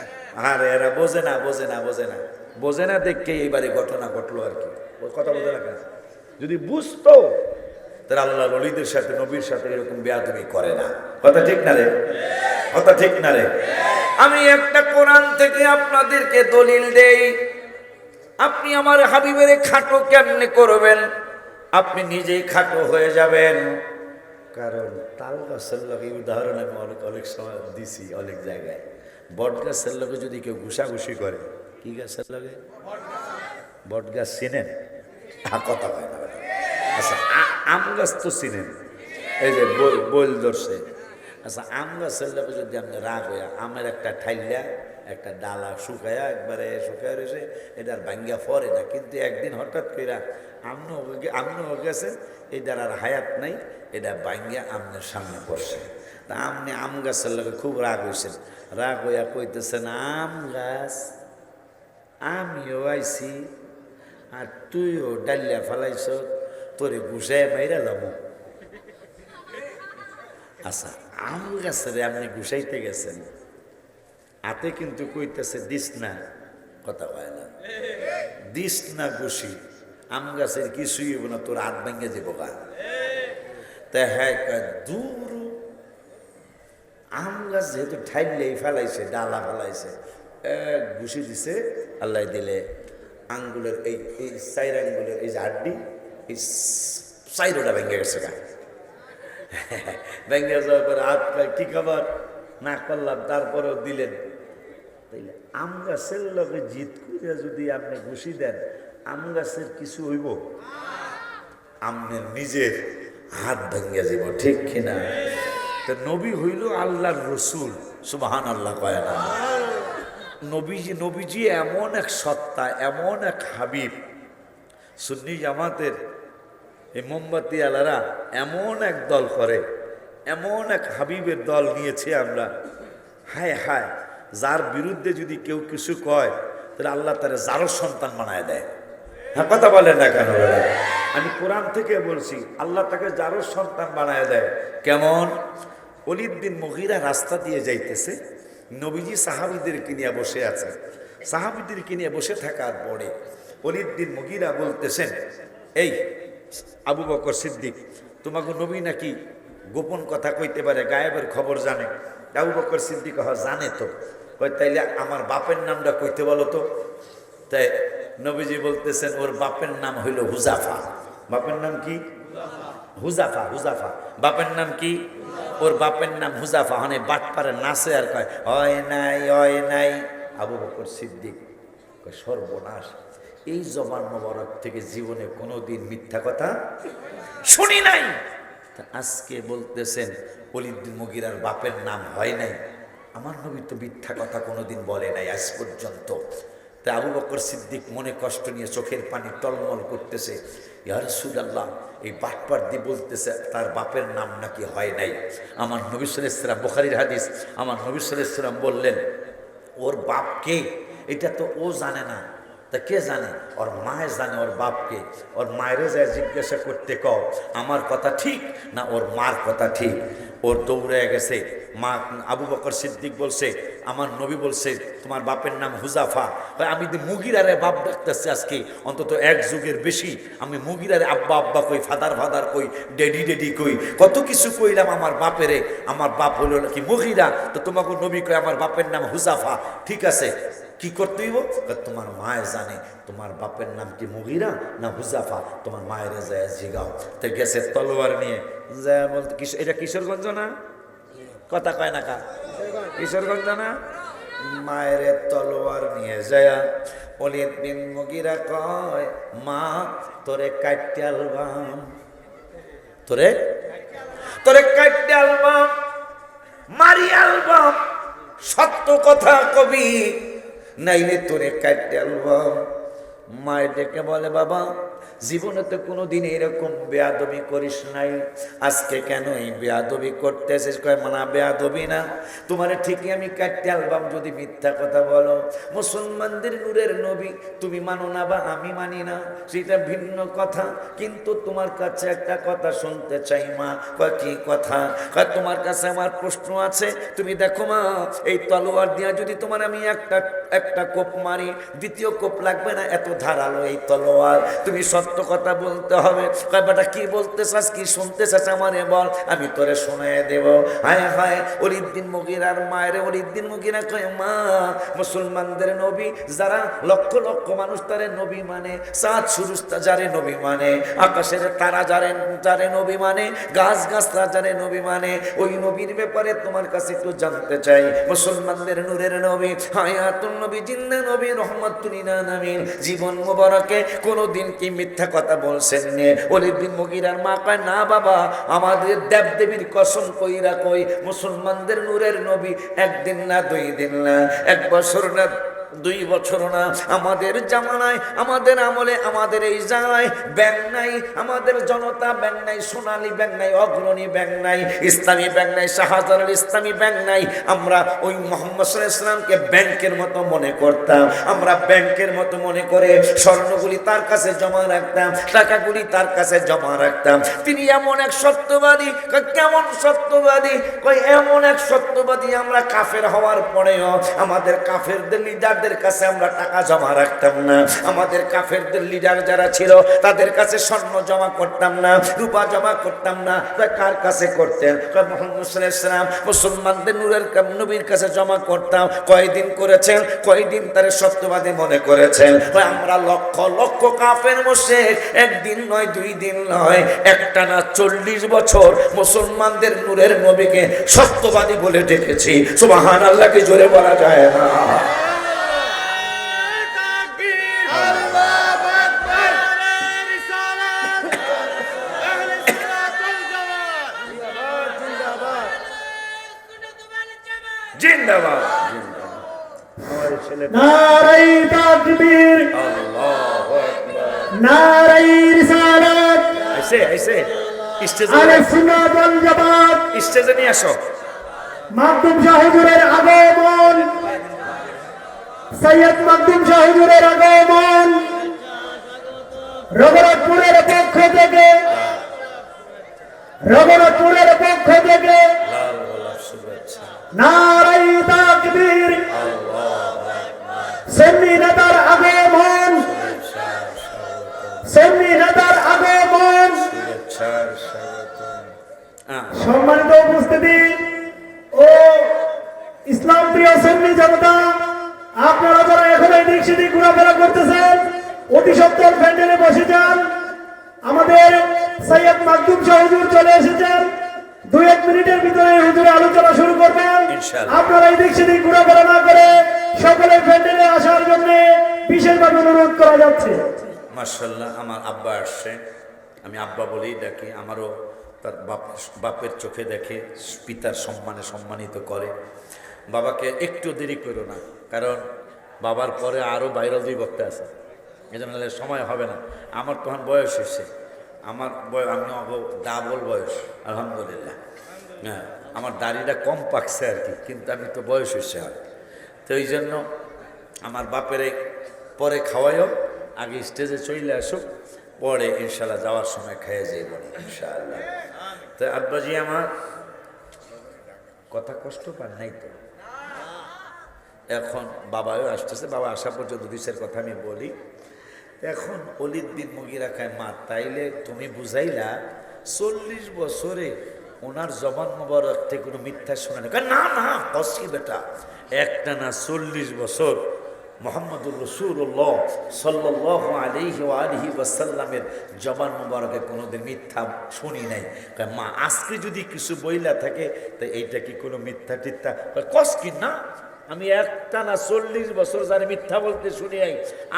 আরে এরা বোঝে না, বোঝে না, বোঝে না, বোঝে না দেখে এইবারে ঘটনা ঘটলো আর কি। কথা বোঝে না কেন? যদি বুঝতো তাহলে আল্লাহ ওলিদের সাথে নবীর সাথে এরকম বেয়াদবি করে না। কথা ঠিক না রে? কথা ঠিক না রে? আমি একটা কোরআন থেকে আপনাদেরকে দলিল দেই। আপনি আমার হাবিবের খাটো কেমনে করবেন? আপনি নিজেই খাটো হয়ে যাবেন। কারণ তাল গাছের লোকে উদাহরণ আমি অনেক সময় দিছি অনেক জায়গায়। বট গাছের লোকে যদি কেউ ঘুষাঘুষি করে, কি গাছের লোকে? বট গাছ চিনেন? কথা হয় না। আচ্ছা, আম গাছ তো চিনেন, এই যে বইল ধরছে। আচ্ছা, আম গাছের লোকে যদি আপনি রাগ হইয়া আমের একটা ঠাইলা একটা ডালা শুকায়া একবারে শুকায় রয়েছে, এটার ভাঙ্গা ফরে না, কিন্তু একদিন হঠাৎ করে আমনও গেছে, এটার আর হায়াত নাই, এটা ভাঙ্গা আমনের সামনে পড়ছে। তা আমনি আম গাছের লোকে খুব রাগ হয়েছেন। রাগ হইয়া কইতেছেন, আম গাছ আমিও আইছি আর তুইও ডালিয়া ফেলাইছ, তোরে ঘুষায় মাইরা যাবো। আচ্ছা, আম গাছের আপনি ঘুষাইতে গেছেন, হাতে কিন্তু কইতেছে দিস না, কথা হয় না, দিস না ঘুষি, আম গাছের কিছুই হইব না, তোর হাত ভেঙে যাবো গা। তা হ্যাঁ, দূর আম গাছ যেহেতু ঠাইলেই ফেলাইছে, ডালা ফেলাইছে, এক ঘুষি দিছে, আল্লাহ দিলে আঙ্গুলের এই চাইর আঙ্গুলের এই যে হাড্ডি, এই চাইরোটা ভেঙে গেছে গা। ভেঙে যাওয়ার পরে হাত কি খাবার না করলাম, তারপরেও দিলেন। তাইলে আম গাছের লগে জিত করে যদি আপনি ঘুষি দেন, আম গাছের কিছু হইব? আপনার নিজের হাত ভেঙে যাব, ঠিক কিনা? তো নবী হইল আল্লাহর রসুল, সুবহানাল্লাহ কয় না? নবীজি এমন এক সত্তা, এমন এক হাবিব। সুন্নি জামাতের এই মোমবাতি আলারা এমন এক দল করে, এমন এক হাবিবের দল নিয়েছে আমরা। হায় হায়, যার বিরুদ্ধে যদি কেউ কিছু কয়, তাহলে আল্লাহ তারা যারও সন্তান বানায় দেয়। হ্যাঁ, কথা বলেন না কেন? আমি কোরআন থেকে বলছি, আল্লাহ তাকে যারও সন্তান বানায় দেয়। কেমন? ওলীদ বিন মুগীরা রাস্তা দিয়ে যাইতেছে, নবীজি সাহাবীদেরকে নিয়ে বসে আছে। সাহাবীদেরকে নিয়ে বসে থাকার পরে ওলীদ বিন মুগীরা বলতেছেন, এই আবু বকর সিদ্দিক, তোমাকে নবী নাকি গোপন কথা কইতে পারে, গায়েবের খবর জানে? আবু বকর সিদ্দিক জানে তো। কই তাইলে আমার বাপের নামটা কইতে বলো তো। তাই নবীজি বলতেছেন, ওর বাপের নাম হইল হুজাফা। বাপের নাম কি? হুজাফা। হুজাফা বাপের নাম কি? ওর বাপের নাম হুজাফা। মানে বাটপারে নাচে আর কয় হয় নাই, হয় নাই। আবু বকর সিদ্দিক কয় সর্বনাশ, এই জবান মোবারক থেকে জীবনে কোনোদিন মিথ্যা কথা শুনি নাই। আজকে বলতেছেন ওলীদ বিন মুগীরার বাপের নাম হয় নাই। আমার নবী তো মিথ্যা কথা কোনোদিন বলে নাই আজ পর্যন্ত। তাই আবু বকর সিদ্দিক মনে কষ্ট নিয়ে চোখের পানি টলমল করতেছে, ইয়া রাসূলুল্লাহ, এই বাটপার দিয়ে বলতেছে তার বাপের নাম নাকি হয় নাই। আমার নবী সাল্লাল্লাহু আলাইহি ওয়াসাল্লাম, বুখারীর হাদিস, আমার নবী সাল্লাল্লাহু আলাইহি ওয়াসাল্লাম বললেন, ওর বাপ কে এটা তো ও জানে না, তা কে জানে? ওর মায়ের জানে ওর বাপকে। ওর মায়েরে যায় জিজ্ঞাসা করতে কও, আমার কথা ঠিক না ওর মার কথা ঠিক? ওর দৌড়ে গেছে। মা আবু বকর সিদ্দিক বলছে, আমার নবী বলছে তোমার বাপের নাম হুজাফা। আমি মুগীরারে বাপ ডাকতেছি আজকে অন্তত এক যুগের বেশি। আমি মুগীরারে আব্বা আব্বা কই, ফাদার ফাদার কই, ডেডি ডেডি কই, কত কিছু কইলাম আমার বাপেরে। আমার বাপ হইল নাকি মুগীরা, তো তোমাকে নবী কই আমার বাপের নাম হুজাফা। ঠিক আছে, কি করতে হইব? তোমার মায়ের জানে তোমার বাপের নাম কি মুগীরা না হুজাফা, তোমার মায়ের যায় জিগাও। তো গেছে তলোয়ার নিয়ে, যায় বলতে এটা কিশোরগঞ্জ না, কথা কয় না কা কিশোরগঞ্জ না মায়ের তলোয়ার নিয়ে যায় ওলিদ বিন মুগিরা কয় মা তোরে কাটতে আলবাম তোরে তোরে কাটতে আলবাম মারি আলবাম সত্য কথা কবি নাইলে তোরে কাটতে আলবাম মায়ের ডেকে বলে বাবা জীবনে তো কোনোদিন এরকম বেয়াদবি করিস নাই আজকে কেন এই বেয়াদবি করতেছিস কয় মানা বেয়াদবি না তোমার ঠিকই আমি কাটতে আলবাম যদি মিথ্যা কথা বলো মুসলমানদের নূরের নবী তুমি মানো না বা আমি মানি না সেটা ভিন্ন কথা কিন্তু তোমার কাছে একটা কথা শুনতে চাই মা কয় কি কথা কয় তোমার কাছে আমার প্রশ্ন আছে তুমি দেখো মা এই তলোয়ার দিয়া যদি তোমার আমি একটা কোপ মারি দ্বিতীয় কোপ লাগবে না এত ধারালো এই তলোয়ার তুমি সত্য কথা বলতে হবে কয় বেটা কি বলতে চাস কি শুনতে চাস আমারে বল আমি তোরে শোনায় দেব হায় হায় ওলিদ বিন মুগিরার মায়ের ওলিদ বিন মুগিরা কয় মা মুসলমানদের নবী যারা লক্ষ লক্ষ মানুষ তারে নবী মানে চাঁদ সূরজ যারে নবী মানে আকাশের তারা যারে নবী মানে গাছ গাছরা যারে নবী মানে ওই নবীর ব্যাপারে তোমার কাছে একটু জানতে চাই মুসলমানদের নূরের নবী হায়াতুন নবী জিন্দা নবী রহমাতুল লিল আলামিন জীবন মোবারকে কোনদিন কি মিথ্যা কথা বলছেন নে ওলিদ বিন মুগিরার মা কয় না বাবা আমাদের দেবদেবীর কসম কইরা কই মুসলমানদের নূরের নবী একদিন না দুই দিন না এক বছর না 2 বছর না আমাদের জামানায় আমাদের আমলে আমাদের এই জায়গায় ব্যাংক নাই আমাদের জনতা ব্যাংক নাই সোনালী ব্যাংক নাই অগ্রণী ব্যাংক নাই ইসলামী ব্যাংক নাই শাহজালাল ইসলামী ব্যাংক নাই আমরা ওই মুহাম্মদ সাল্লাল্লাহু আলাইহি ওয়াসাল্লামকে ব্যাংকের মতো মনে করতাম আমরা ব্যাংকের মতো মনে করে স্বর্ণগুলি তার কাছে জমা রাখতাম টাকাগুলি তার কাছে জমা রাখতাম তিনি এমন এক সত্যবাদী কেমন সত্যবাদী কই এমন এক সত্যবাদী আমরা কাফের হওয়ার পরেও আমাদের কাফেরদের লিডার কাছে আমরা টাকা জমা রাখতাম না আমাদের কাফেরদের লিডার যারা ছিল তাদের কাছে স্বর্ণ জমা করতাম না রূপা জমা করতাম না কার কাছে করতেন মুহাম্মদ সাল্লাল্লাহু আলাইহি ওয়াসাল্লাম মুসলমানদের নূরের নবীর কাছে জমা করতাম কয়দিন করেছেন কয়দিন তারে সত্যবাদী মনে করেছেন আমরা লক্ষ লক্ষ কাফের মুশরিক একদিন নয় 2 দিন নয় একটানা 40 বছর মুসলমানদের নূরের নবীকে সত্যবাদী বলে ডেকেছি সুবহানাল্লাহকে জোরে বলা যায় না জিন্দাবাদ নারায়ে তাকবীর আল্লাহু আকবার নারায়ে রিসালাত আইসে স্টেজে আহলে সুন্নাত ওয়াল জামাত স্টেজে নিয়ে আসো মাকদুম শাহ হুজুরের আগমন সৈয়দ মাকদুম শাহ হুজুরের আগমন রঘুনাথপুরের পক্ষ থেকে লাল গোলাপ শুভেচ্ছা নারায়ে তাকবীর সুন্নি নেতার আগমন সম্মানিত উপস্থিতি ও ইসলাম প্রিয় সুন্নি জনতা আপনারা যারা এখন এদিক সেদিক ঘোরাফেরা করতেছেন অতি সত্বর প্যান্ডেলে বসে যান আমাদের সৈয়দ মাকদুম শাহ হুজুর চলে এসেছেন 2-1 মিনিটের ভিতরে হুজুর আলোচনা শুরু করবেন ইনশাআল্লাহ আপনারা এদিক সেদিক ঘোরাফেরা না করে সকলে প্যান্ডেলে আসার জন্য বিশেষভাবে অনুরোধ করা যাচ্ছে মাশাআল্লাহ আমার আব্বা আসছে আমি আব্বা বলেই ডাকি আমারও তার বাপের চোখে দেখে পিতার সম্মানে সম্মানিত করে বাবাকে একটু দেরি করো না কারণ বাবার পরে আরও ভাইরাল 2 বক্তা আছে এই জন্য সময় হবে না আমার তখন বয়স হয়েছে আমার আমি ডাবল বয়স আলহামদুলিল্লাহ হ্যাঁ আমার দাড়িটা কম পাকছে আর কি কিন্তু আমি তো বয়স হয়েছে আর তো এই জন্য আমার বাপেরে পরে খাওয়াইও আগে স্টেজে চলে আসুক পরে ইনশাল্লাহ যাওয়ার সময় খেয়ে যাইব ইনশাআল্লাহ তো আব্বাজি আমার কথা কষ্ট পান নাই তো এখন বাবাও আসতেছে বাবা আসা পর্যন্ত 2 কথা আমি বলি এখন ওলিদ বিন মুগিরা খায় মা তাইলে তুমি বুঝাইলা 40 বছরে ওনার জবান মোবারক থেকে কোনো মিথ্যা শোনা না না কসি বেটা একটা না 40 বছর মুহাম্মদুর রাসূলুল্লাহ সাল্লাল্লাহু আলাইহি ওয়া আলিহি ওয়াসাল্লামের জবান মুবারকে কোনোদিন মিথ্যা শুনি নাই। কয় মা আজকে যদি কিছু বইলা থাকে তো এইটা কি কোনো মিথ্যা টিথ্যা? কস কি না, আমি একটানা 40 বছর যারা মিথ্যা বলতে শুনি নাই,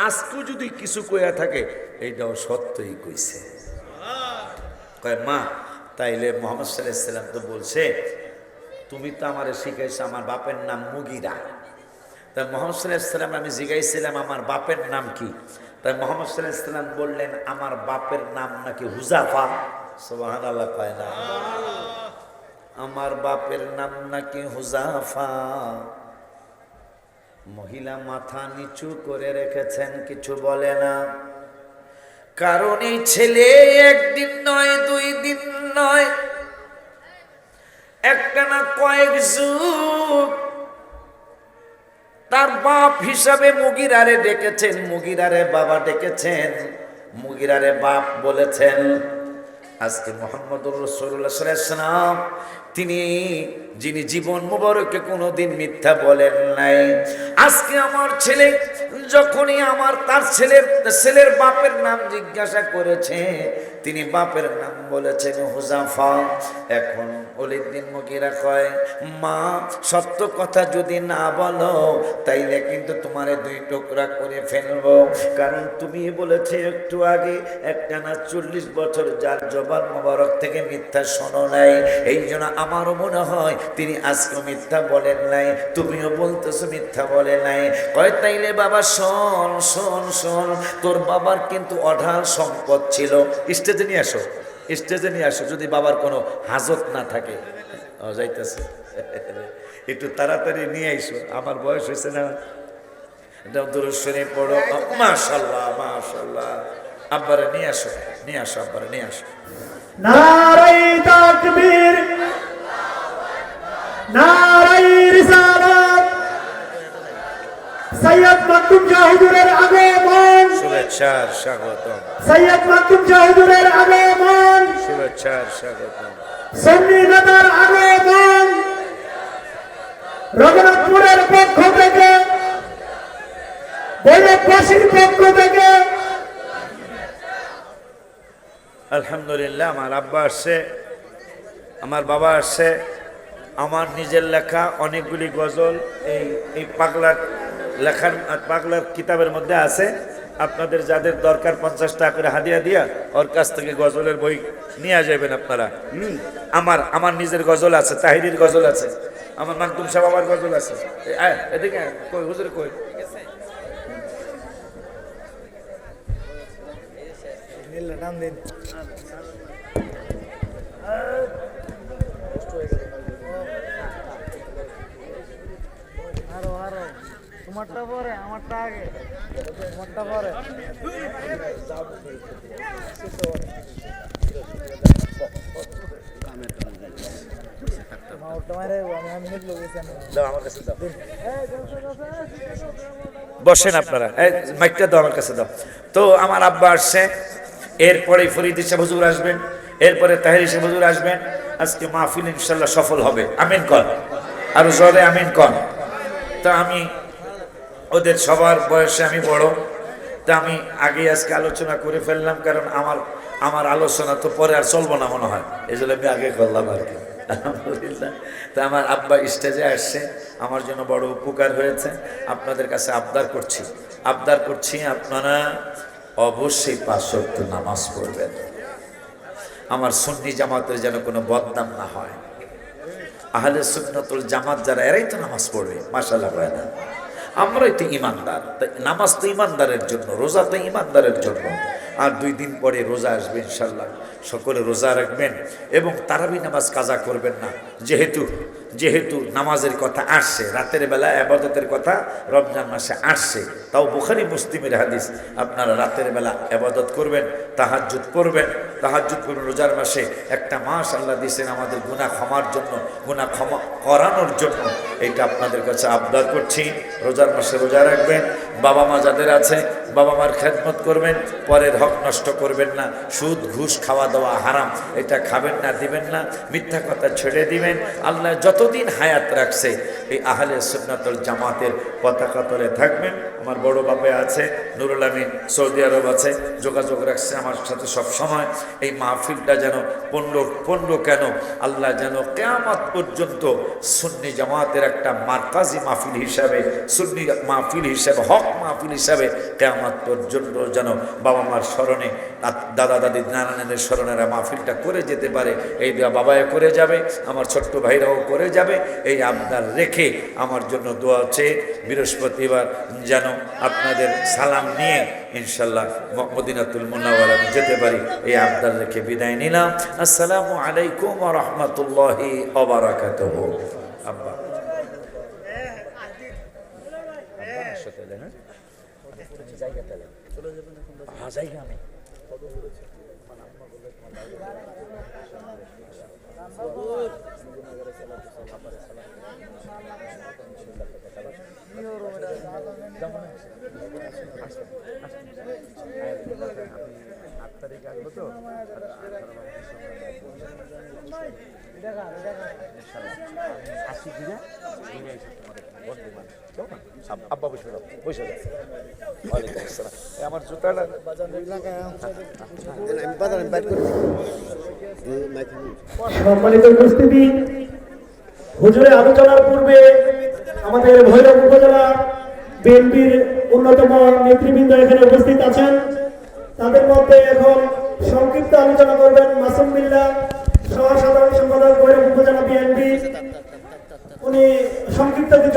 আজকেও যদি কিছু কইয়া থাকে এইটাও সত্যই কইছে। কয় মা তাইলে মুহাম্মদ সাল্লাল্লাহু আলাইহি সাল্লাম তো বলছে তুমি তো আমারে শিখাইছো আমার বাপের নাম মুগিরা। তাই মুহাম্মদ সাল্লাল্লাহু আলাইহি সাল্লাম আমি জিজ্ঞাসিলাম আমার বাপের নাম কি? তাই মুহাম্মদ সাল্লাল্লাহু আলাইহি সাল্লাম বললেন আমার বাপের নাম নাকি হুজাফা। সুবহানাল্লাহ পায় না, আমার বাপের নাম নাকি হুজাফা। মহিলা মাথা নিচু করে রেখেছেন, কিছু বলে না। কারণ এই ছেলে একদিন নয়, 2 দিন নয়, একটা না কয়েক যুগ তার বাপ হিসাবে মুগিরারে ডেকেছেন, মুগিরারে বাবা ডেকেছেন, মুগিরারে বাপ বলেছেন। আজকে মুহাম্মদুর রাসূলুল্লাহ সাল্লাল্লাহু আলাইহি ওয়াসাল্লাম তিনি যিনি জীবন মুবারকে কোনোদিন মিথ্যা বলেন নাই, আজকে আমার ছেলে যখনই আমার তার ছেলের বাপের নাম জিজ্ঞাসা করেছে, তিনি বাপের নাম বলেছেন হুজাফা। এখন ওলিদ্দিন মুগিরা কয় মা সত্য কথা যদি না বলো তাইলে কিন্তু তোমারে 2 টুকরা করে ফেলবো। কারণ তুমি বলেছে একটু আগে একটানা 40 বছর যার জবান মোবারক থেকে মিথ্যা শোনো নাই, এই জন্য আমারও মনে হয় তিনি আজকে মিথ্যা বলেন নাই, তুমিও বলতেছো মিথ্যা বলে নাই। কয় তাইলে বাবা শোন শোন শোন, তোর বাবার কিন্তু অঢাল সম্পদ ছিল। স্টেজে নিয়ে আসো, স্টেজে নিয়ে আসো, যদি বাবার কোনো হাজত না থাকে। যাইতেছে একটু তাড়াতাড়ি নিয়ে আইসো, আমার বয়স হয়েছে না। এটা দুরূদ শরীফ পড়ো, মাশাআল্লাহ মাশাআল্লাহ। আব্বারে নিয়ে আসো, নিয়ে আসো, আব্বারে নিয়ে আসো। নারায়ে তাকবীর, নারায়ে রিসালাত। সৈয়দ মাকতুম শাহ হুজুরের আগমন, শুভেচ্ছার স্বাগতম, সৈয়দ মাকতুম শাহ হুজুরের আগমন, শুভেচ্ছার স্বাগতম। সুন্নি নেতার আগমন, রঘুনাথপুরের পক্ষ থেকে, বৈরববাসীর পক্ষ থেকে। আলহামদুলিল্লাহ, আমার আব্বা আসছে, আমার বাবা আসছে, আমার নিজের লেখা অনেকগুলি গজল এই পাগলার লেখার পাগলার কিতাবের মধ্যে আছে। আপনাদের যাদের দরকার 50 টাকা করে হাদিয়া দিয়া ওর কাছ থেকে গজলের বই নিয়ে যাবেন আপনারা। আমার নিজের গজল আছে, তাহিরির গজল আছে, আমার মাকদুম সাহেব আমার গজল আছে। এদিকে কই হুজুর কই? তোমারটা পরে আমারটা আগে, তোমারটা পরে। বসেন আপনারা, মাইকটা দাও আমার কাছে দাও। তো আমার আব্বা আসছে, এরপরে ফরিদ সাহেব হুজুর আসবেন, এরপরে তাহির সাহেব হুজুর আসবেন। আজকে মাহফিল ইনশাল্লাহ সফল হবে, আমিন কন, আরো জোরে আমিন কন। তা আমি ওদের সবার বয়সে আমি বড়, তা আমি আগে আজকে আলোচনা করে ফেললাম, কারণ আমার আলোচনা তো পরে আর চলবো না মনে হয়, এই জন্য আমি আগে করলাম আর কি। আলহামদুলিল্লাহ। তা আমার আব্বা স্টেজে আসছে, আমার জন্য বড় উপকার হয়েছে। আপনাদের কাছে আবদার করছি আপনারা অবশ্যই 5 ওয়াক্ত নামাজ পড়বেন। আমার সুন্নি জামাতের যেন কোনো বদনাম না হয়। আহলে সুন্নাতুল জামাত যারা, এরাই তো নামাজ পড়বে, মাশাআল্লাহ হয় না? আমরাই তো ইমানদার, তাই নামাজ তো ইমানদারের জন্য, রোজা তো ইমানদারের জন্য। আর 2 দিন পরে রোজা আসবে ইনশাল্লাহ, সকলে রোজা রাখবেন এবং তারাবি নামাজ কাজা করবেন না। যেহেতু নামাজের কথা আসছে, রাতের বেলা ইবাদতের কথা রমজান মাসে আসছে, তাও বুখারী মুসলিমের হাদিস, আপনারা রাতের বেলা ইবাদত করবেন, তাহাজ্জুদ করবেন রোজার মাসে। একটা মাস আল্লাহ দিয়েছেন আমাদের গুনাহ ক্ষমার জন্য, গুনাহ ক্ষমা করানোর জন্য। এটা আপনাদের কাছে আবদার করছি, রোজার মাসে রোজা রাখবেন। বাবা মা যাদের আছে, বাবা মার খেদমত করবেন, পরের হক নষ্ট করবেন না। সুদ ঘুষ খাওয়া দাওয়া হারাম, এটা খাবেন না, দিবেন না। মিথ্যা কথা ছেড়ে দিবেন। আল্লাহ যতদিন হায়াত রাখছে এই আহলে সুন্নাতুল জামাতের পতাকা তলে থাকবেন। আমার বড় বাপে আছে, নুরুল আমিন সৌদি আরব আছে, যোগাযোগ রাখছে আমার সাথে সব সময়। এই মাহফিলটা যেন পণ্য কেন আল্লাহ যেন কিয়ামত পর্যন্ত সুন্নি জামাতের একটা মারকাজি মাহফিল হিসাবে, সুন্নি মাহফিল হিসাবে, হক মাহফিল হিসাবে কিয়ামত পর্যন্ত যেন বাবা মার স্মরণে, দাদা দাদি নানা নানির স্মরণেরা মাহফিলটা করে যেতে পারে। এই বাবায় করে যাবে, আমার ছোট্ট ভাইরাও করে যাবে। এই আবদার রেখে আমার জন্য দোয়া চেয়ে বৃহস্পতিবার যেন আপনাদের সালাম নিয়ে ইনশাল্লাহ মদিনাতুল মুনাওয়ারা আমি যেতে পারি, এই আবদার রেখে বিদায় নিলাম। আসসালামু আলাইকুম ওয়া রাহমাতুল্লাহি ওয়া বারাকাতুহু। আব্বা আব্বা বসে যাও, বসে যাও। ওয়ালাইকুম আসসালাম। আমার জুতাটা সম্মানিত উপস্থিতি, হুজুরের আলোচনার পূর্বে আমাদের ভৈরব উপজেলা বিএনপির অন্যতম নেতৃবৃন্দ এখানে উপস্থিত আছেন। তাদের মধ্যে এখন সংক্ষিপ্ত আলোচনা করবেন মাসুম বিল্লাহ, সহ সাধারণ সম্পাদক ভৈরব উপজেলা বিএনপি। উনি সংক্ষিপ্ত কিছু